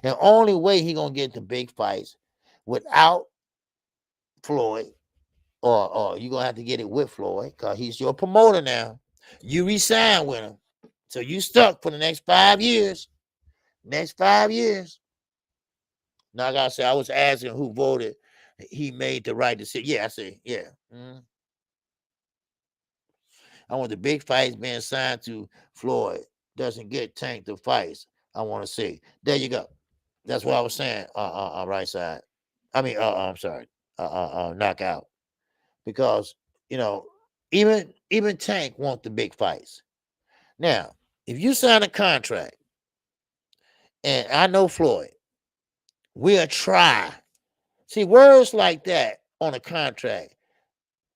And only way he gonna get the big fights without Floyd, or you're gonna have to get it with Floyd, because he's your promoter now. You resign with him. So you stuck for the next 5 years. Next 5 years. Now I gotta say, I was asking who voted he made the right decision. Yeah, I say, yeah. I want the big fights being signed to Floyd. Doesn't get Tank the fights. I want to see. There you go. That's what I was saying. Right side. I mean, I'm sorry. Knockout. Because even Tank want the big fights. Now, if you sign a contract, and I know Floyd, we'll try. See, words like that on a contract,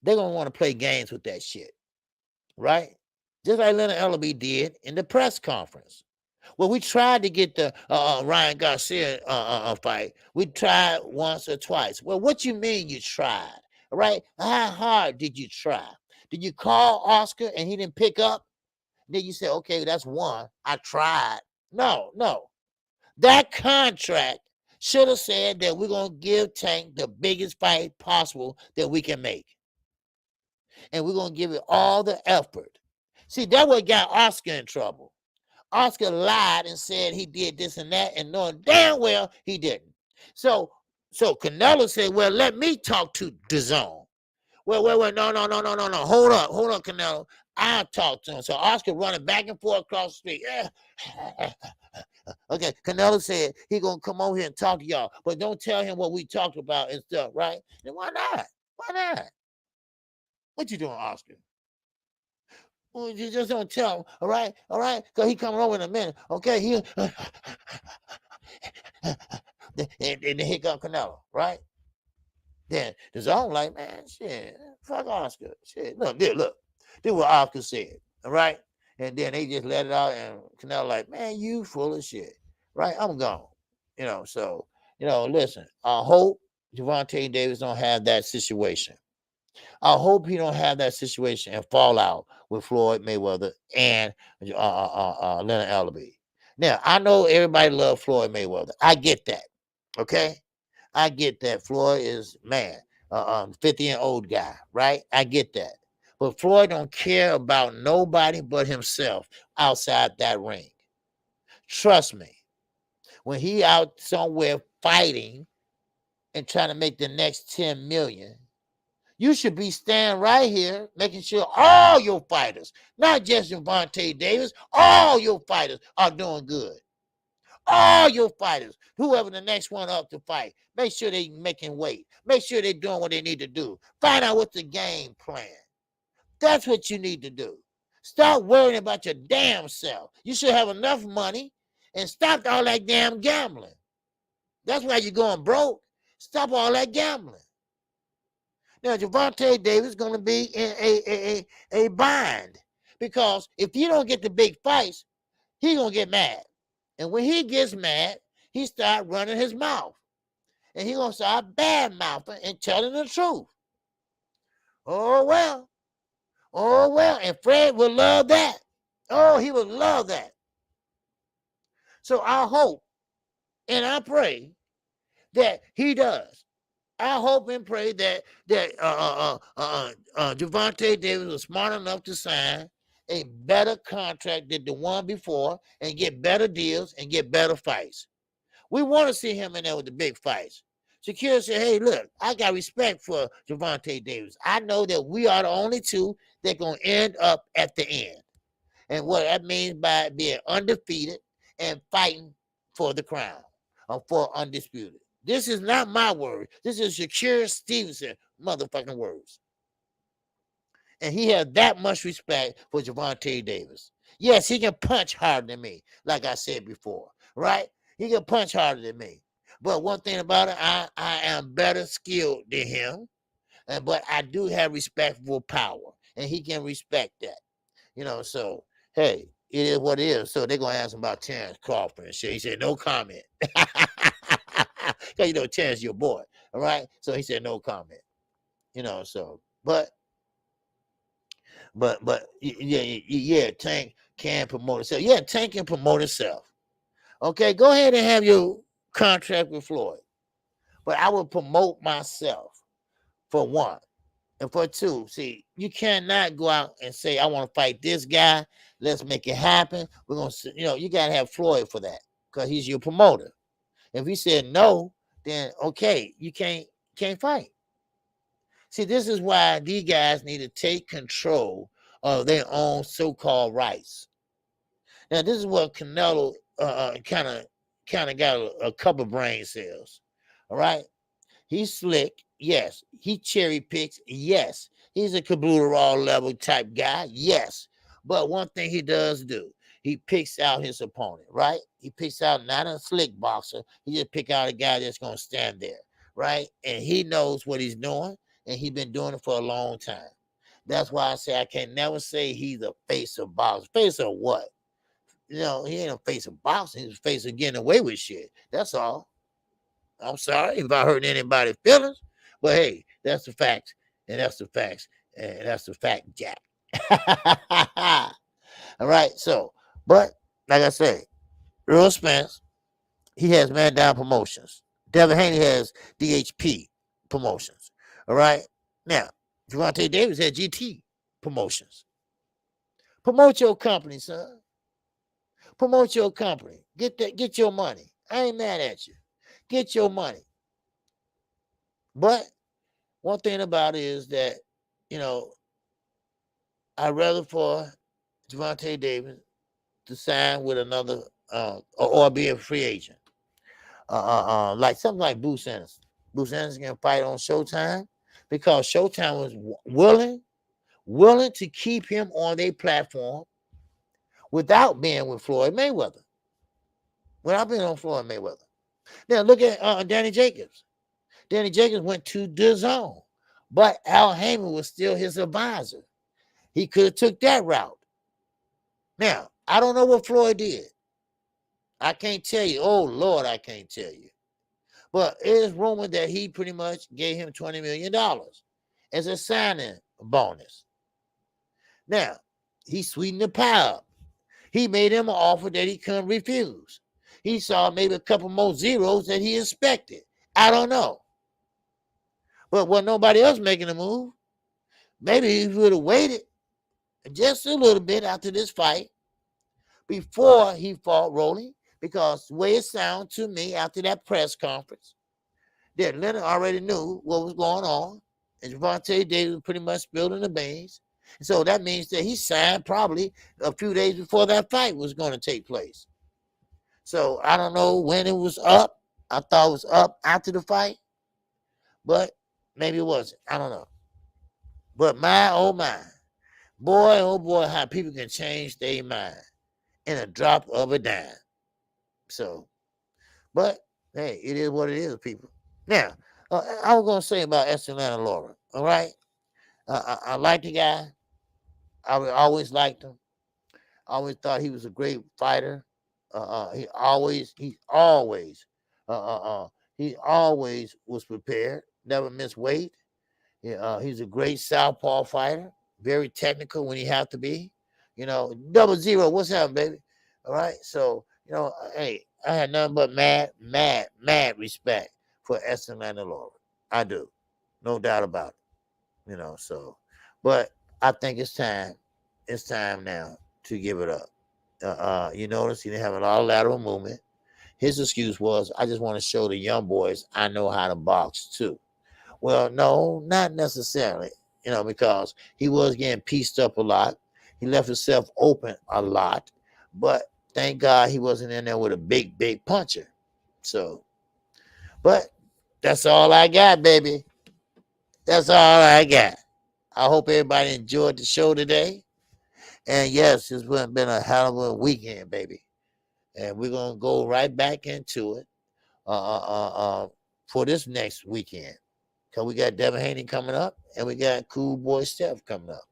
they're gonna want to play games with that shit, right? Just like Leonard Ellaby did in the press conference. Well, we tried to get the Ryan Garcia fight. We tried once or twice. Well, what you mean you tried? All right? How hard did you try? Did you call Oscar and he didn't pick up? Then you say, okay, that's one. I tried. No. That contract should have said that we're going to give Tank the biggest fight possible that we can make. And we're going to give it all the effort. See, that what got Oscar in trouble. Oscar lied and said he did this and that, and knowing damn well he didn't. So Canelo said, well, let me talk to DAZN. Well, no. Hold up, Canelo. I'll talk to him. So Oscar running back and forth across the street. Okay, Canelo said he gonna come over here and talk to y'all, but don't tell him what we talked about and stuff, right? Then why not? Why not? What you doing, Oscar? Well, you just don't tell him, all right? Because he coming over in a minute, okay? He and here come Canelo, right? Then the zone like, man, shit, fuck Oscar. Shit, look. This is what Oscar said, all right? And then they just let it out, and Canelo like, man, you full of shit, right? I'm gone. So, listen, I hope Gervonta Davis don't have that situation. I hope he don't have that situation and fall out with Floyd Mayweather and Leonard Ellaby. Now, I know everybody loves Floyd Mayweather. I get that, okay? I get that. Floyd is, man, 50 and old guy, right? I get that. But Floyd don't care about nobody but himself outside that ring. Trust me. When he out somewhere fighting and trying to make the next 10 million, you should be standing right here making sure all your fighters, not just Gervonta Davis, all your fighters are doing good. All your fighters, whoever the next one up to fight, make sure they making weight. Make sure they're doing what they need to do. Find out what's the game plan. That's what you need to do. Stop worrying about your damn self. You should have enough money and stop all that damn gambling. That's why you're going broke. Stop all that gambling. Now, Gervonta Davis is going to be in a bind, because if you don't get the big fights, he's going to get mad. And when he gets mad, he start running his mouth. And he's going to start bad-mouthing and telling the truth. Oh, well. And Fred will love that. Oh, he would love that. So I hope and I pray that he does. I hope and pray that Gervonta Davis was smart enough to sign a better contract than the one before and get better deals and get better fights. We want to see him in there with the big fights. Shakira said, hey, look, I got respect for Gervonta Davis. I know that we are the only two that going to end up at the end. And what that means by being undefeated and fighting for the crown or for undisputed. This is not my word. This is Shakira Stevenson motherfucking words. And he has that much respect for Gervonta Davis. Yes, he can punch harder than me, like I said before, right? He can punch harder than me. But one thing about it, I am better skilled than him, but I do have respectful power, and he can respect that. So hey, it is what it is. So they're gonna ask him about Terrence Crawford and shit. He said no comment. Cause Terrence your boy, all right? So he said no comment. So yeah, Tank can promote himself. Yeah, Tank can promote himself. Okay, go ahead and have your contract with Floyd. But I will promote myself for one. And for two, see, you cannot go out and say, I want to fight this guy. Let's make it happen. We're going to, you got to have Floyd for that because he's your promoter. If he said no, then okay, you can't fight. See, this is why these guys need to take control of their own so-called rights. Now, this is what Canelo kind of got a couple brain cells. All right. He's slick. Yes. He cherry picks. Yes. He's a caboodle raw level type guy. Yes. But one thing he does do, he picks out his opponent, right? He picks out not a slick boxer. He just pick out a guy that's going to stand there, right? And he knows what he's doing, and he's been doing it for a long time. That's why I say I can never say he's a face of boxing. Face of what? He ain't a face of boxing. He's a face of getting away with shit. That's all. I'm sorry if I hurt anybody's feelings, but hey, that's the facts, and that's the facts, and that's the fact, Jack. All right, so, but like I say, Earl Spence, he has Man Down Promotions. Devin Haney has DHP Promotions. All right, now Gervonta Davis had GT Promotions. Promote your company, son. Promote your company. Get your money. I ain't mad at you. Get your money. But one thing about it is that, I'd rather for Gervonta Davis to sign with another or be a free agent. Like something like Bruce Anderson. Bruce Anderson can fight on Showtime because Showtime was willing to keep him on their platform without being with Floyd Mayweather. Without being on Floyd Mayweather. Now look at Danny Jacobs. Danny Jacobs went to the zone, but Al Heyman was still his advisor. He could have took that route. Now, I don't know what Floyd did. I can't tell you. Oh, Lord, I can't tell you. But it is rumored that he pretty much gave him $20 million as a signing bonus. Now, he sweetened the pie up. He made him an offer that he couldn't refuse. He saw maybe a couple more zeros that he expected. I don't know. But was nobody else making a move? Maybe he would have waited just a little bit after this fight before he fought Rolling, because the way it sounded to me after that press conference, that Leonard already knew what was going on, and Gervonta Davis was pretty much spilling the beans. So that means that he signed probably a few days before that fight was going to take place. So I don't know when it was up. I thought it was up after the fight, but maybe it wasn't. I don't know. But my, oh my, boy, oh boy, how people can change their mind in a drop of a dime. So, but hey, it is what it is, people. Now, I was going to say about Esther Laura, all right? I like the guy. I always liked him. I always thought he was a great fighter. He always was prepared, never missed weight. He's a great southpaw fighter, very technical when he have to be. 00, what's up, baby? All right, so hey, I had nothing but mad respect for Esther Laura. I do, no doubt about it. So, but I think it's time now to give it up. You notice he didn't have a lot of lateral movement. His excuse was, I just want to show the young boys I know how to box too. Well, no, not necessarily, because he was getting pieced up a lot. He left himself open a lot, but thank God he wasn't in there with a big puncher. So, but that's all I got, baby. That's all I got. I hope everybody enjoyed the show today. And yes, it's been a hell of a weekend, baby. And we're gonna go right back into it for this next weekend. Cause we got Devin Haney coming up, and we got Cool Boy Steph coming up.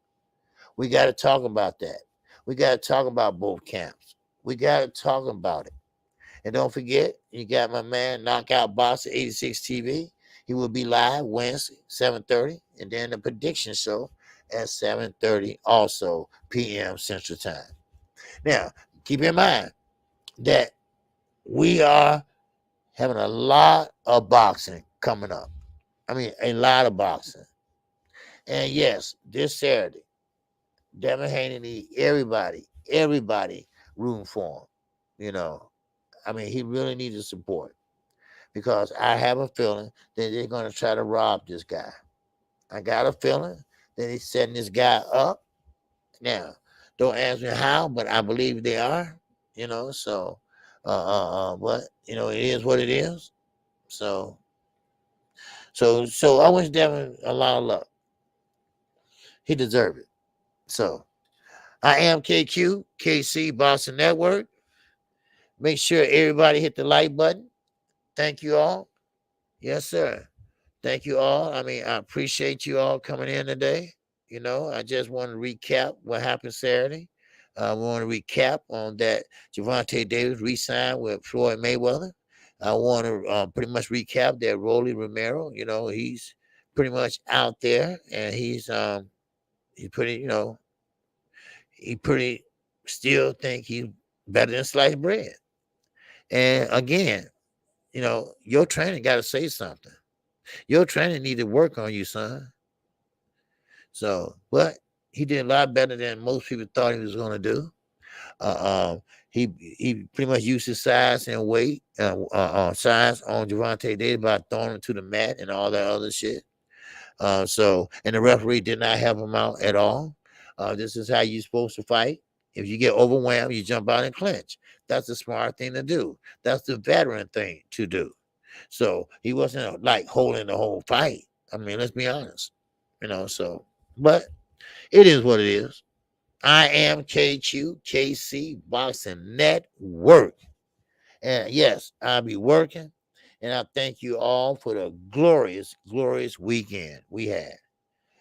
We got to talk about that. We got to talk about both camps. We got to talk about it. And don't forget, you got my man Knockout Boxer 86 TV. He will be live Wednesday, 7:30, and then the prediction show at 7:30 also p.m. Central Time. Now, keep in mind that we are having a lot of boxing coming up. I mean, a lot of boxing. And yes, this Saturday, Devin Haney need everybody room for him. You know, I mean, he really needs the support because I have a feeling that they're going to try to rob this guy. I got a feeling that he's setting this guy up. Now, don't ask me how, but I believe they are. You know, so, but you know, it is what it is. So, so I wish Devin a lot of luck. He deserved it. So, I am Kqkc Boston Network. Make sure everybody hit the like button. Thank you all. Yes, sir. Thank you all. I mean, I appreciate you all coming in today. You know, I just want to recap what happened Saturday. We want to recap on that Gervonta Davis re-signed with Floyd Mayweather. I want to pretty much recap that Romero. You know, he's pretty much out there, and he pretty, you know, he pretty still think he's better than sliced bread. And again, you know, your training got to say something. Your training need to work on you, son. So, but he did a lot better than most people thought he was going to do. He pretty much used his size and weight, size on Gervonta Davis by throwing him to the mat and all that other shit. And the referee did not help him out at all. This is how you're supposed to fight. If you get overwhelmed, you jump out and clinch. That's the smart thing to do. That's the veteran thing to do. So he wasn't like holding the whole fight. I mean, let's be honest. You know, so but it is what it is. I am Kqkc Boxing Network. And yes, I'll be working. And I thank you all for the glorious, glorious weekend we had.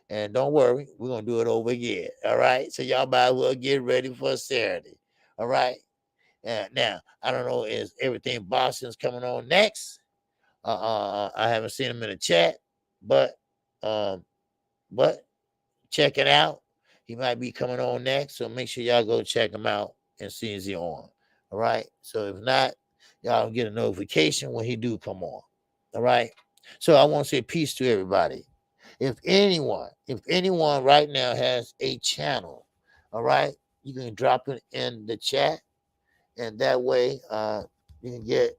And don't worry, we're going to do it over again. All right. So y'all might as well get ready for Saturday. All right. Now, I don't know, is everything Boston's coming on next? I haven't seen him in the chat, but um, but check it out. He might be coming on next, so make sure y'all go check him out and see is he on. All right. So if not, y'all get a notification when he do come on. All right. So I want to say peace to everybody. If anyone right now has a channel, all right, you can drop it in the chat, and that way you can get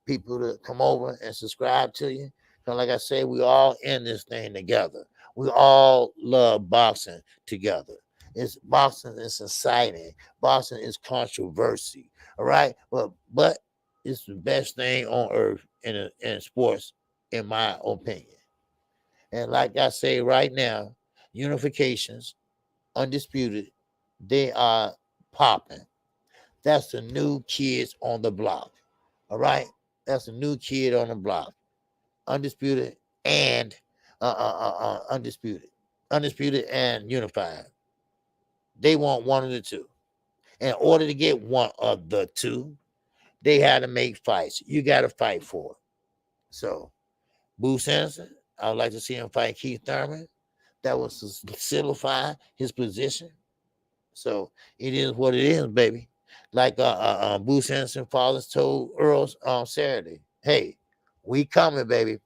people to come over and subscribe to you. Because like I say, we all in this thing together. We all love boxing together. It's boxing is exciting. Boxing is controversy. All right. But it's the best thing on earth in sports, in my opinion. And like I say right now, unifications, undisputed, they are popping. That's the new kids on the block. All right. That's the new kid on the block. Undisputed and undisputed. Undisputed and unified. They want one of the two. In order to get one of the two, they had to make fights. You got to fight for it. So, Bruce Anderson, I would like to see him fight Keith Thurman. That would solidify his position. So it is what it is, baby. Like Bruce Anderson fathers told Earl on Saturday, hey, we coming, baby.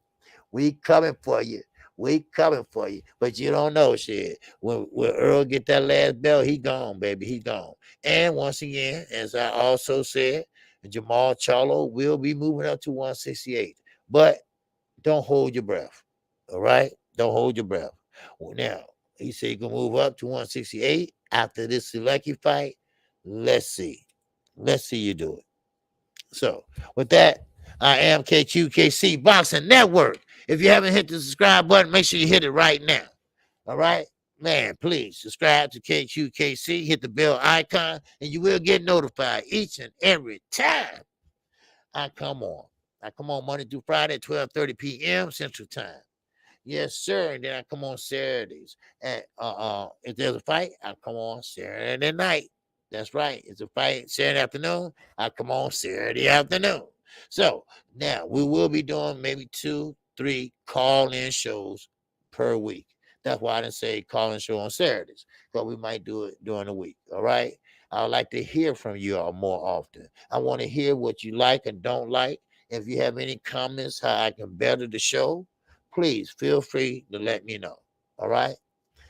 We coming for you. We coming for you. But you don't know shit. When Earl get that last belt, he gone, baby. He gone. And once again, as I also said, Jamal Charlo will be moving up to 168. But don't hold your breath. All right? Don't hold your breath. Well, now, he said he can move up to 168 after this Selecki fight. Let's see. Let's see you do it. So, with that, I am Kqkc Boxing Network. If you haven't hit the subscribe button, make sure you hit it right now. All right? man, please subscribe to Kqkc, hit the bell icon, and you will get notified each and every time I come on. I come on Monday through Friday at 12:30 p.m. Central Time. Yes, sir. And then I come on Saturdays. And if there's a fight, I come on Saturday night. That's right. It's a fight Saturday afternoon. I come on Saturday afternoon. So now we will be doing maybe 2, 3 call-in shows per week. That's why I didn't say call-in show on Saturdays, because we might do it during the week. All right. I would like to hear from you all more often. I want to hear what you like and don't like. If you have any comments, how I can better the show, please feel free to let me know. All right.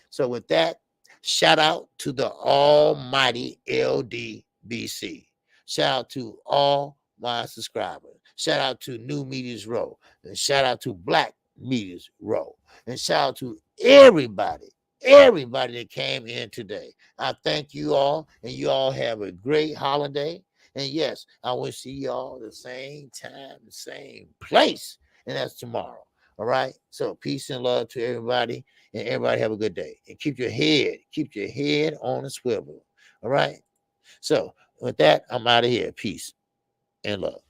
So with that, shout out to the almighty LDBC. Shout out to all my subscribers. Shout out to New Media's Row. And shout out to Black Media's Row. And shout out to everybody that came in today. I thank you all, and you all have a great holiday. And yes, I will see y'all the same time, the same place, and that's tomorrow. All right. So peace and love to everybody, and everybody have a good day. And keep your head on a swivel. All right. So with that, I'm out of here. Peace and love.